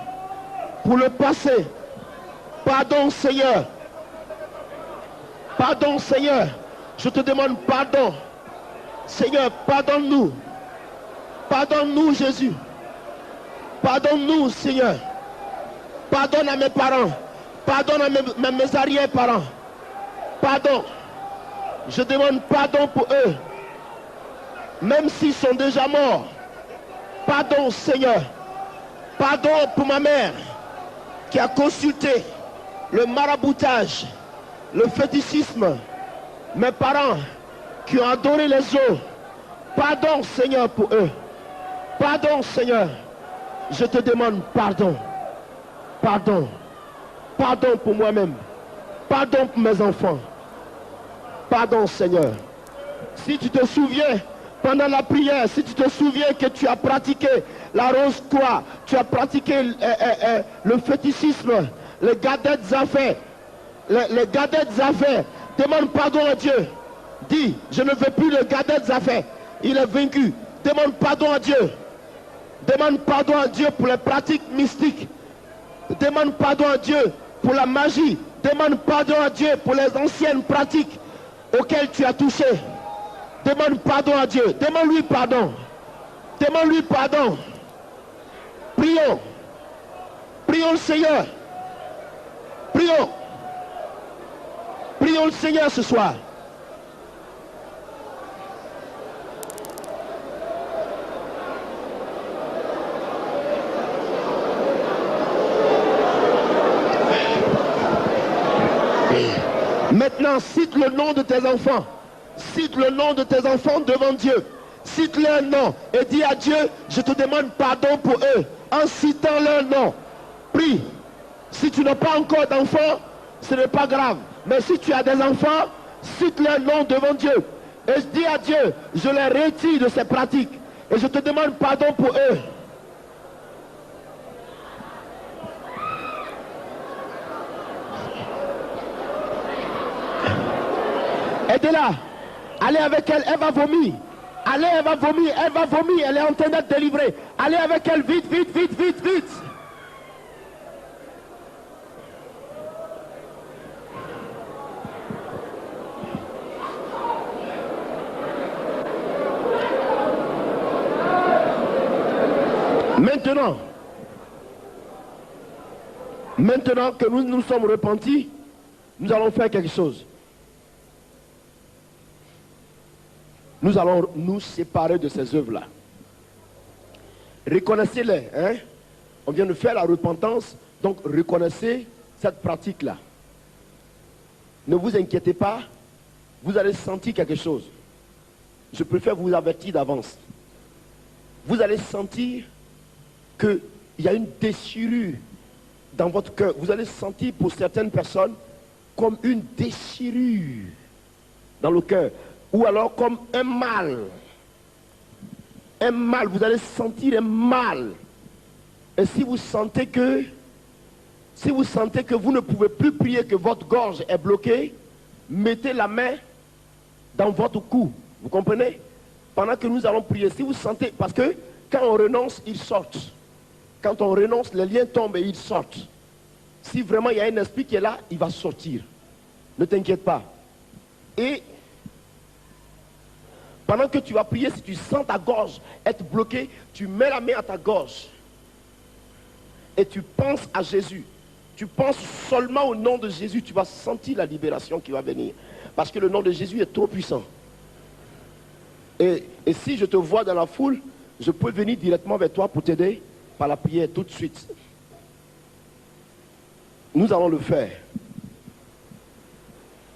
pour le passé. Pardon, Seigneur. Pardon, Seigneur. Je te demande pardon. Seigneur, pardonne-nous. Pardonne-nous, Jésus. Pardonne-nous, Seigneur. Pardonne à mes parents. Pardonne à mes arrière-parents. Pardon. Je demande pardon pour eux. Même s'ils sont déjà morts. Pardon, Seigneur. Pardon pour ma mère qui a consulté le maraboutage, le fétichisme. Mes parents qui ont adoré les eaux. Pardon, Seigneur, pour eux. Pardon, Seigneur. Je te demande pardon. Pardon. Pardon pour moi-même. Pardon pour mes enfants. Pardon, Seigneur. Si tu te souviens, pendant la prière, si tu te souviens que tu as pratiqué la rose-croix, tu as pratiqué le fétichisme, les gadettes affaires, les gadettes affaires, demande pardon à Dieu. Dis, je ne veux plus de gadettes affaires. Il est vaincu. Demande pardon à Dieu. Demande pardon à Dieu pour les pratiques mystiques. Demande pardon à Dieu pour la magie. Demande pardon à Dieu pour les anciennes pratiques auxquelles tu as touché. Demande pardon à Dieu. Demande-lui pardon. Demande-lui pardon. Prions. Prions le Seigneur. Prions. Prions le Seigneur ce soir. Maintenant, cite le nom de tes enfants. Cite le nom de tes enfants devant Dieu. Cite leur nom et dis à Dieu, je te demande pardon pour eux. En citant leur nom. Prie. Si tu n'as pas encore d'enfants, ce n'est pas grave. Mais si tu as des enfants, cite leur nom devant Dieu. Et dis à Dieu, je les retire de ces pratiques. Et je te demande pardon pour eux. Aidez-la. Allez avec elle, elle va vomir. Allez, elle va vomir, elle va vomir, elle est en train d'être délivrée. Allez avec elle, vite, vite, vite, vite, vite. Maintenant que nous nous sommes repentis, nous allons faire quelque chose. Nous allons nous séparer de ces œuvres-là. Reconnaissez-les. Hein? On vient de faire la repentance, donc reconnaissez cette pratique-là. Ne vous inquiétez pas, vous allez sentir quelque chose. Je préfère vous avertir d'avance. Vous allez sentir qu'il y a une déchirure dans votre cœur. Vous allez sentir pour certaines personnes comme une déchirure dans le cœur. Ou alors comme un mal. Un mal, vous allez sentir un mal. Et si vous sentez que vous ne pouvez plus prier, que votre gorge est bloquée, mettez la main dans votre cou. Vous comprenez? Pendant que nous allons prier, si vous sentez, parce que quand on renonce, ils sortent. Quand on renonce, les liens tombent et ils sortent. Si vraiment il y a un esprit qui est là, il va sortir. Ne t'inquiète pas. Et pendant que tu vas prier, si tu sens ta gorge être bloquée, tu mets la main à ta gorge. Et tu penses à Jésus. Tu penses seulement au nom de Jésus. Tu vas sentir la libération qui va venir. Parce que le nom de Jésus est trop puissant. Et si je te vois dans la foule, je peux venir directement vers toi pour t'aider par la prière tout de suite. Nous allons le faire.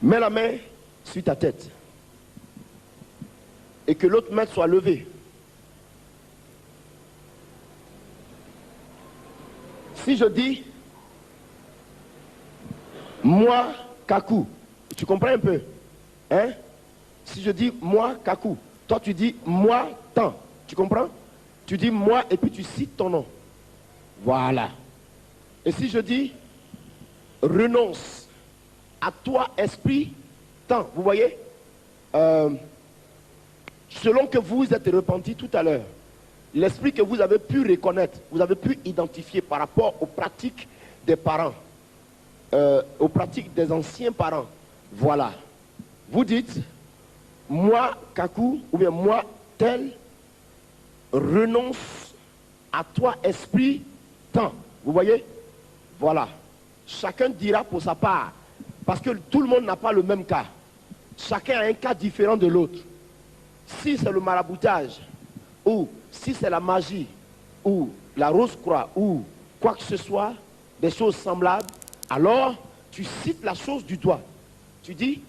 Mets la main sur ta tête. Et que l'autre main soit levée. Si je dis, moi, Kakou, tu comprends un peu? Hein? Si je dis, moi, Kakou, toi tu dis, moi, tant. Tu comprends? Tu dis, moi, et puis tu cites ton nom. Voilà. Et si je dis, renonce à toi, esprit, temps. Vous voyez, selon que vous êtes repenti tout à l'heure, l'esprit que vous avez pu reconnaître, vous avez pu identifier par rapport aux pratiques des parents, aux pratiques des anciens parents. Voilà. Vous dites, moi, Kakou, ou bien moi, tel, renonce à toi, esprit, temps. Vous voyez? Voilà. Chacun dira pour sa part. Parce que tout le monde n'a pas le même cas. Chacun a un cas différent de l'autre. Si c'est le maraboutage, ou si c'est la magie, ou la rose-croix, ou quoi que ce soit, des choses semblables, alors tu cites la chose du doigt. Tu dis,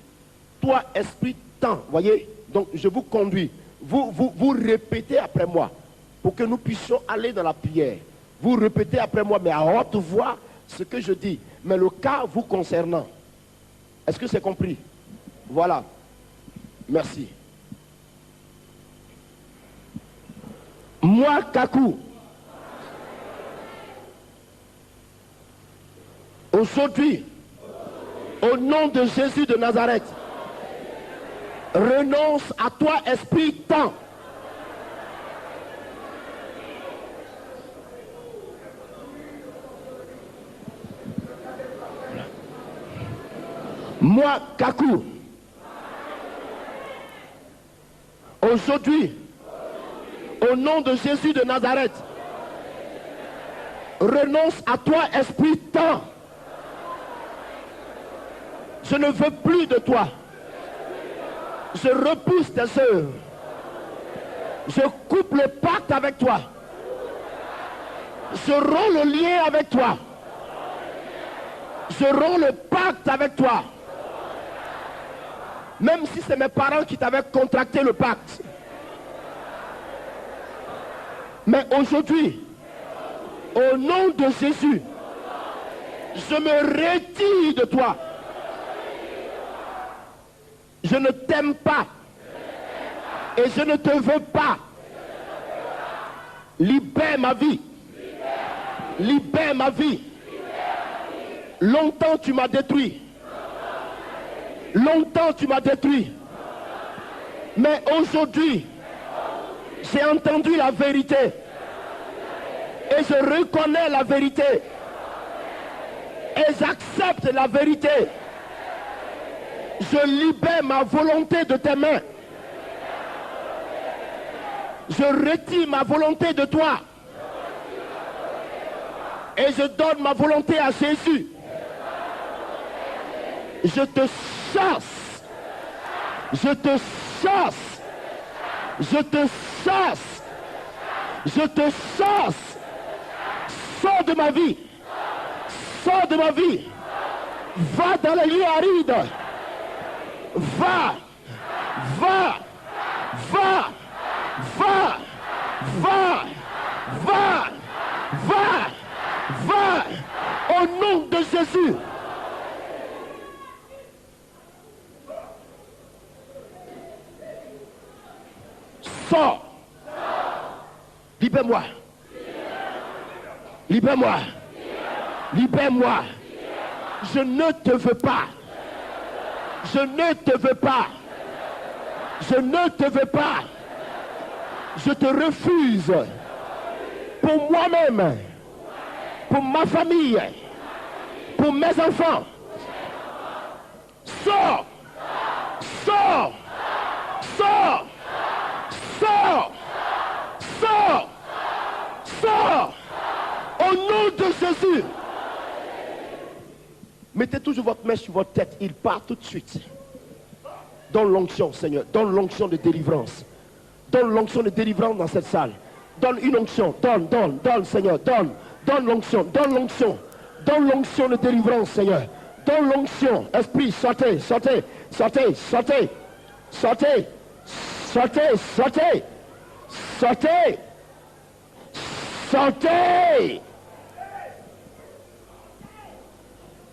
toi, esprit, temps. Voyez? Donc je vous conduis. Vous répétez après moi, pour que nous puissions aller dans la prière. Vous répétez après moi, mais à haute voix, ce que je dis. Mais le cas vous concernant. Est-ce que c'est compris? Voilà. Merci. Moi, Kakou, aujourd'hui, au nom de Jésus de Nazareth, renonce à toi, esprit, temps. Moi, Kakou, aujourd'hui, au nom de Jésus de Nazareth, renonce à toi, esprit, temps. Je ne veux plus de toi. Je repousse tes œuvres. Je coupe le pacte avec toi. Je romps le lien avec toi. Je romps le pacte avec toi. Même si c'est mes parents qui t'avaient contracté le pacte. Mais aujourd'hui, au nom de Jésus, je me retire de toi. Je ne t'aime pas. Et je ne te veux pas. Libère ma vie. Libère ma vie. Longtemps tu m'as détruit. Longtemps tu m'as détruit. Mais aujourd'hui, j'ai entendu la vérité. Et je reconnais la vérité. Et j'accepte la vérité. Je libère ma volonté de tes mains. Je retire ma volonté de toi. Et je donne ma volonté à Jésus. Je te chasse. Je te chasse. Je te chasse. Je te chasse. Sors de ma vie. Sors de ma vie. Va dans les lieux arides. Va. Va. Va. Va. Va. Va. Va. Va. Au nom de Jésus. Sors. Libère-moi. Libère-moi. Libère-moi. Je ne te veux pas. Je ne te veux pas. Je ne te veux pas. Je te refuse. Pour moi-même. Pour ma famille. Pour mes enfants. Sors. Sors. Sors. Sors. Sors. Sors. Au nom de Jésus. Mettez toujours votre main sur votre tête. Il part tout de suite. Donne l'onction, Seigneur. Donne l'onction de délivrance. Donne l'onction de délivrance dans cette salle. Donne une onction. Donne, donne, donne, Seigneur. Donne. Donne l'onction. Donne l'onction. Donne l'onction de délivrance, Seigneur. Donne l'onction. Esprit, sortez, sortez, sortez, sortez, sortez, sortez, sortez, sortez, sortez.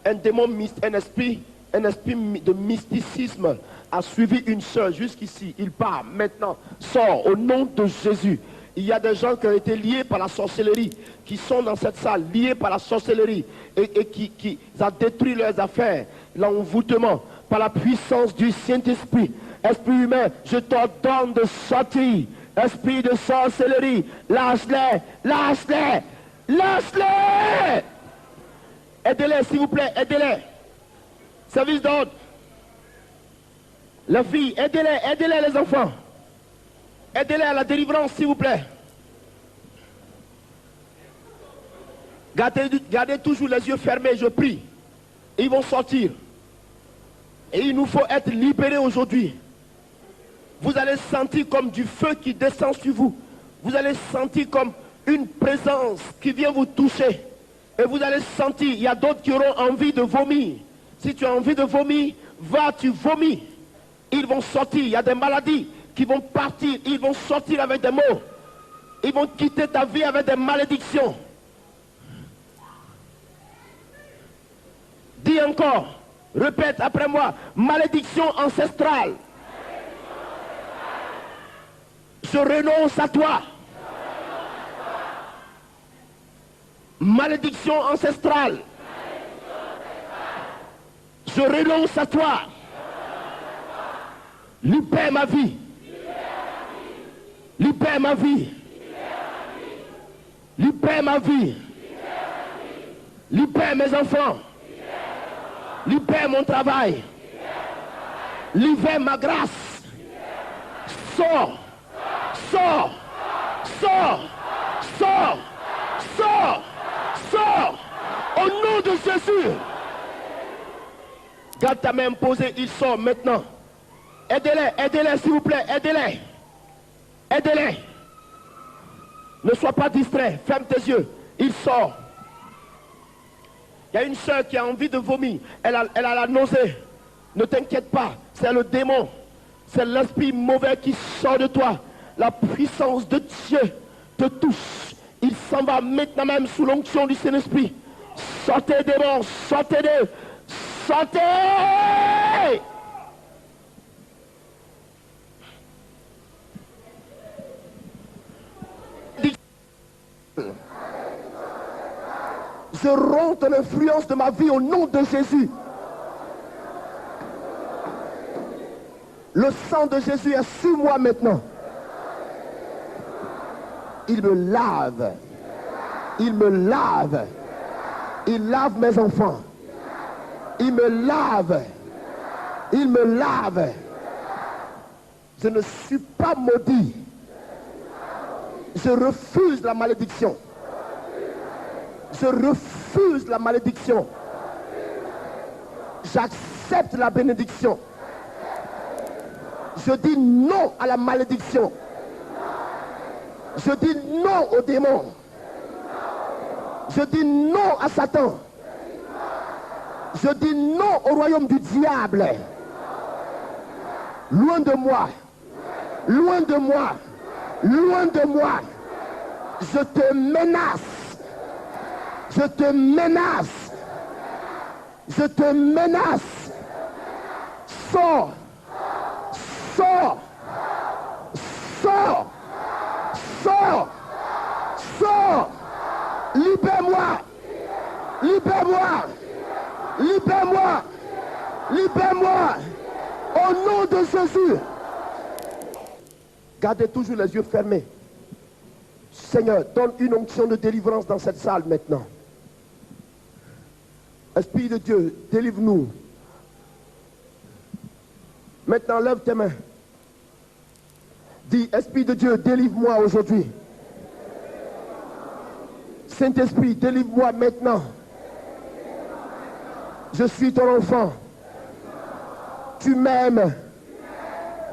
Un démon, un esprit de mysticisme a suivi une sœur jusqu'ici. Il part maintenant. Sort au nom de Jésus. Il y a des gens qui ont été liés par la sorcellerie, qui sont dans cette salle, liés par la sorcellerie, et qui a détruit leurs affaires, l'envoûtement, par la puissance du Saint-Esprit. Esprit humain, je t'ordonne de sortir. Esprit de sorcellerie, lâche-les, lâche-les, lâche-les. Aidez-les, s'il vous plaît, aidez-les. Service d'ordre. Les filles, aidez-les, aidez-les les enfants. Aidez-les à la délivrance, s'il vous plaît. Gardez toujours les yeux fermés, je prie. Ils vont sortir. Et il nous faut être libérés aujourd'hui. Vous allez sentir comme du feu qui descend sur vous. Vous allez sentir comme une présence qui vient vous toucher. Et vous allez sentir, il y a d'autres qui auront envie de vomir. Si tu as envie de vomir, va, tu vomis. Ils vont sortir, il y a des maladies qui vont partir, ils vont sortir avec des mots. Ils vont quitter ta vie avec des malédictions. Dis encore, répète après moi, malédiction ancestrale. Je renonce à toi. Malédiction ancestrale. Je renonce à toi. Libère ma vie. Libère ma vie. Libère ma vie. Libère mes enfants. Libère mon travail. Libère ma grâce. Sors. Sors. Sors. Sors. Sors. Sors. Au nom de Jésus. Garde ta main posée, il sort maintenant. Aidez-les, aidez-les s'il vous plaît, aidez-les. Aidez-les. Ne sois pas distrait, ferme tes yeux, il sort. Il y a une soeur qui a envie de vomir, elle a la nausée. Ne t'inquiète pas, c'est le démon. C'est l'esprit mauvais qui sort de toi. La puissance de Dieu te touche. Il s'en va maintenant même sous l'onction du Saint-Esprit. Sortez démons, sortez d'eux. Sortez! Je romps l'influence de ma vie au nom de Jésus. Le sang de Jésus est sur moi maintenant. Il me lave. Il me lave. Il lave mes enfants. Il me lave. Il me lave. Je ne suis pas maudit. Je refuse la malédiction. Je refuse la malédiction. J'accepte la bénédiction. Je dis non à la malédiction. Je dis non aux démons. Je dis non à Satan. Je dis non au royaume du diable. Loin de moi. Loin de moi. Loin de moi. Je te menace. Je te menace. Je te menace. Sors. Sors. Sors. Sors. Sors. Libère-moi. Libère-moi. Libère-moi. Libère-moi. Au nom de Jésus. Gardez toujours les yeux fermés. Seigneur, donne une onction de délivrance dans cette salle maintenant. Esprit de Dieu, délivre-nous. Maintenant, lève tes mains. Dis, Esprit de Dieu, délivre-moi aujourd'hui. Saint-Esprit, délivre-moi maintenant. Je suis ton enfant. Tu m'aimes.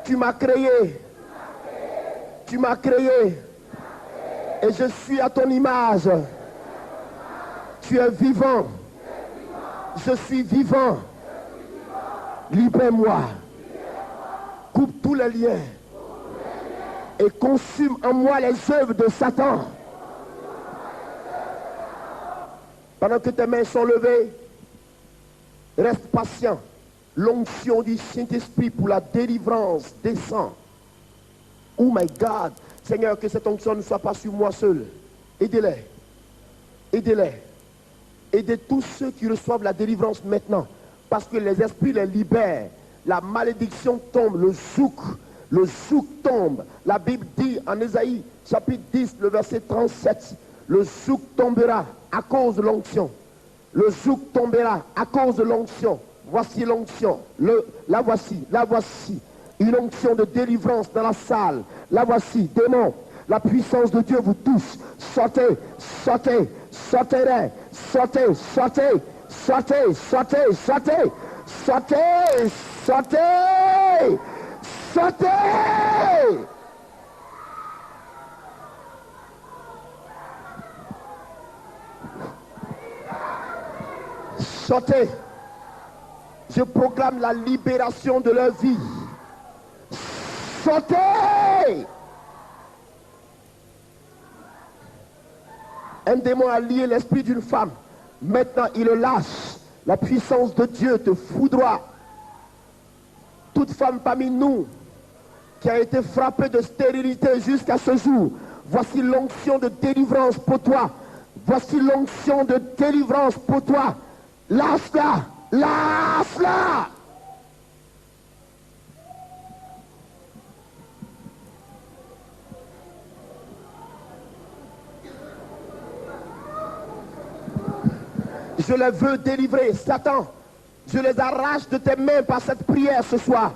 Tu m'as créé. Tu m'as créé. Et je suis à ton image. Tu es vivant. Je suis vivant. Libère-moi. Coupe tous les liens. Et consume en moi les œuvres de Satan. Pendant que tes mains sont levées, reste patient. L'onction du Saint-Esprit pour la délivrance descend. Oh my God, Seigneur, que cette onction ne soit pas sur moi seul. Aidez-les. Aidez-les. Aidez tous ceux qui reçoivent la délivrance maintenant. Parce que les esprits les libèrent. La malédiction tombe. Le zouk tombe. La Bible dit en Ésaïe, chapitre 10, le verset 37, le zouk tombera à cause de l'onction. Le zouk tombera à cause de l'onction. Voici l'onction. La voici. Une onction de délivrance dans la salle. La voici. Démon, la puissance de Dieu vous touche. Sortez, sortez, sortez, sortez, sortez, sortez, sortez, sortez, sortez, sortez, sortez. Sortez. Je proclame la libération de leur vie. Sortez. Un démon a lié l'esprit d'une femme. Maintenant, il le lâche. La puissance de Dieu te foudroie. Toute femme parmi nous qui a été frappée de stérilité jusqu'à ce jour, voici l'onction de délivrance pour toi. Voici l'onction de délivrance pour toi. Lâche-la. Lâche-la. Je les veux délivrer. Satan, je les arrache de tes mains par cette prière ce soir.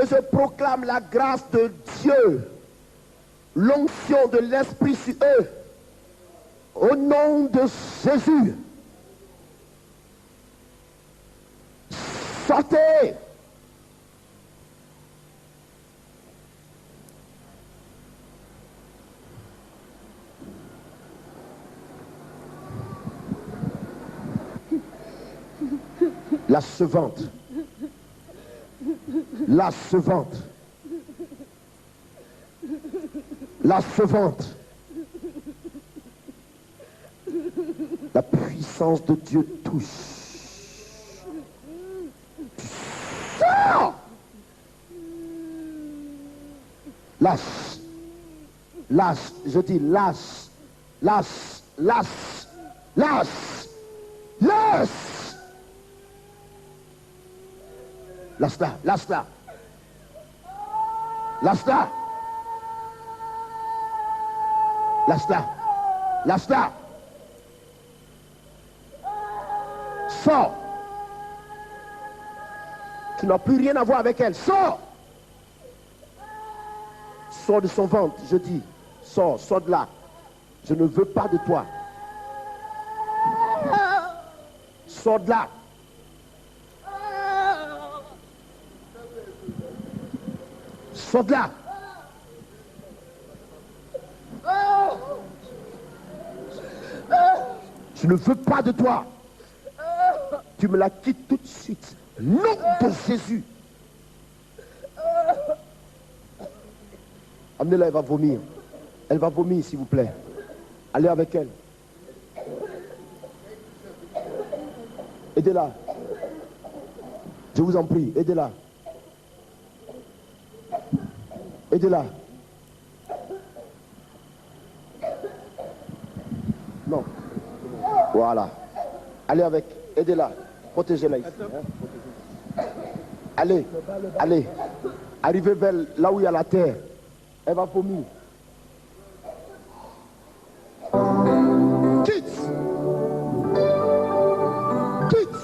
Et je proclame la grâce de Dieu, l'onction de l'Esprit sur eux. Au nom de Jésus. Sortez. La servante. La servante. La servante. La puissance de Dieu touche. Sors! Lâche. Lâche. Je dis lâche. Lâche. Lâche. Lâche. Lâche. Lâche-la, lâche-la. Lâche-la. Lâche-la. Lâche-la. Sors. Tu n'as plus rien à voir avec elle. Sors. Sors de son ventre, je dis. Sors, sors de là. Je ne veux pas de toi. Sors de là. Sors de là. Je ne veux pas de toi. Tu me la quittes tout de suite. Nom de Jésus. Amenez-la, elle va vomir. Elle va vomir, s'il vous plaît. Allez avec elle. Aidez-la. Je vous en prie, aidez-la. Aidez-la. Non. Voilà. Allez avec. Aidez-la. Protégez-la ici. Allez. Allez. Arrivez vers là où il y a la terre. Elle va vomir. Quitte. Quitte.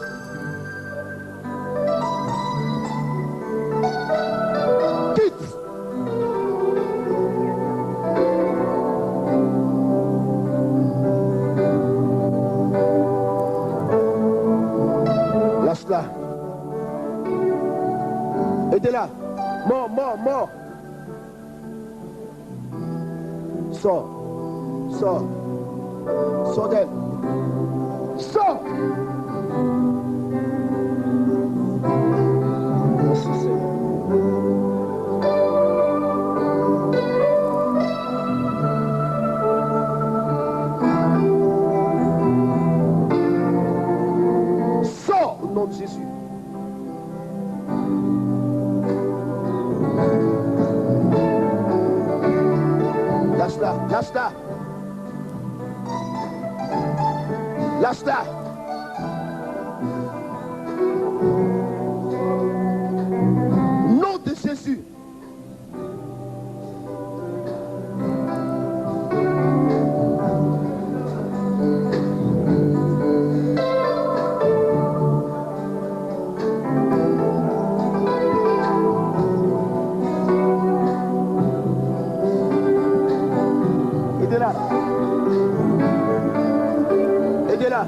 Quitte. Lâche-la. Aidez-la. Mort, mort, mort. Sors. Sors. Sors d'elle. Sors. Merci Seigneur. Sors au nom de Jésus. Lâche-la. Nom de Jésus. Aidez-la. Aidez-la.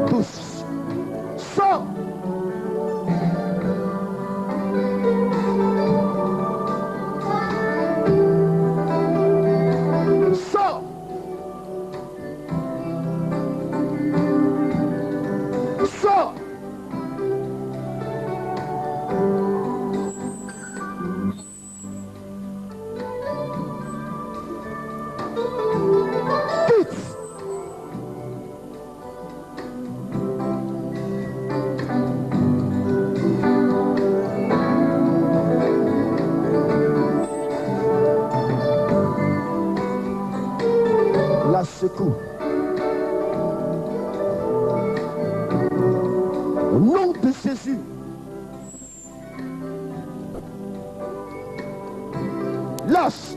Tous. Sors. Sors. Sors. Vite. La secoue. Au nom de Jésus. Lâche.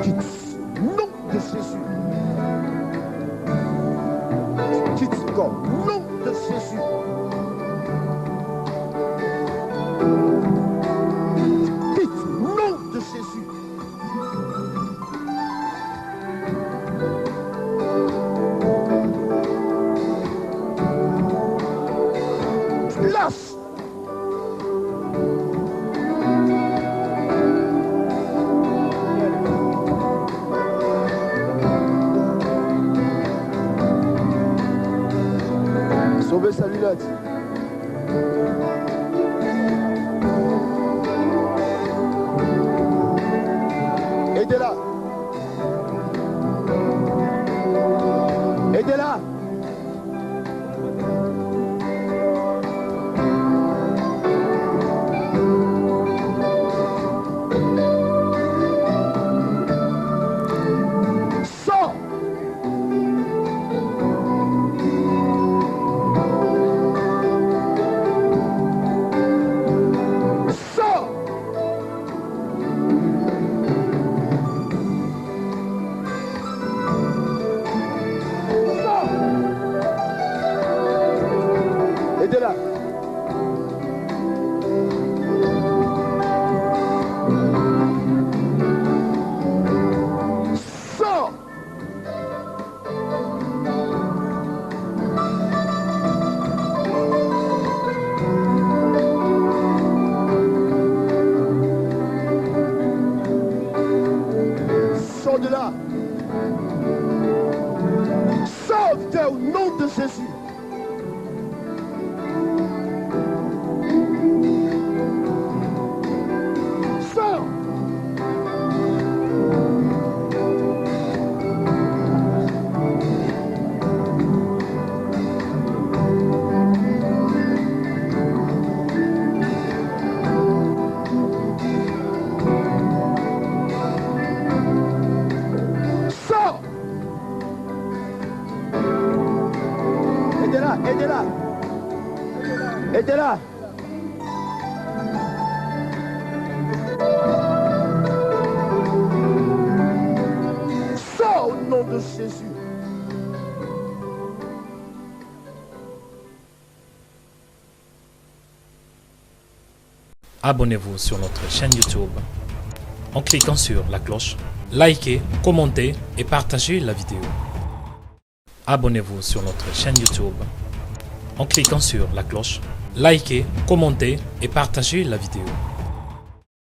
Quitte. Nom de Jésus. Quitte encore. Nom de Jésus. Quitte. Nom de Jésus. Lâche. Sauvez sa lunette. Aidez-la. Aidez-la. Sors. Sors. Sors. Aidez-la. Sors. Sors de là. Sauve-toi au nom de Jésus. Sors. Sors. Aidez-la, aidez-la. Aidez-la. Sors au nom de Jésus. Abonnez-vous sur notre chaîne YouTube en cliquant sur la cloche. Likez, commentez et partagez la vidéo. Abonnez-vous sur notre chaîne YouTube en cliquant sur la cloche. Likez, commentez et partagez la vidéo.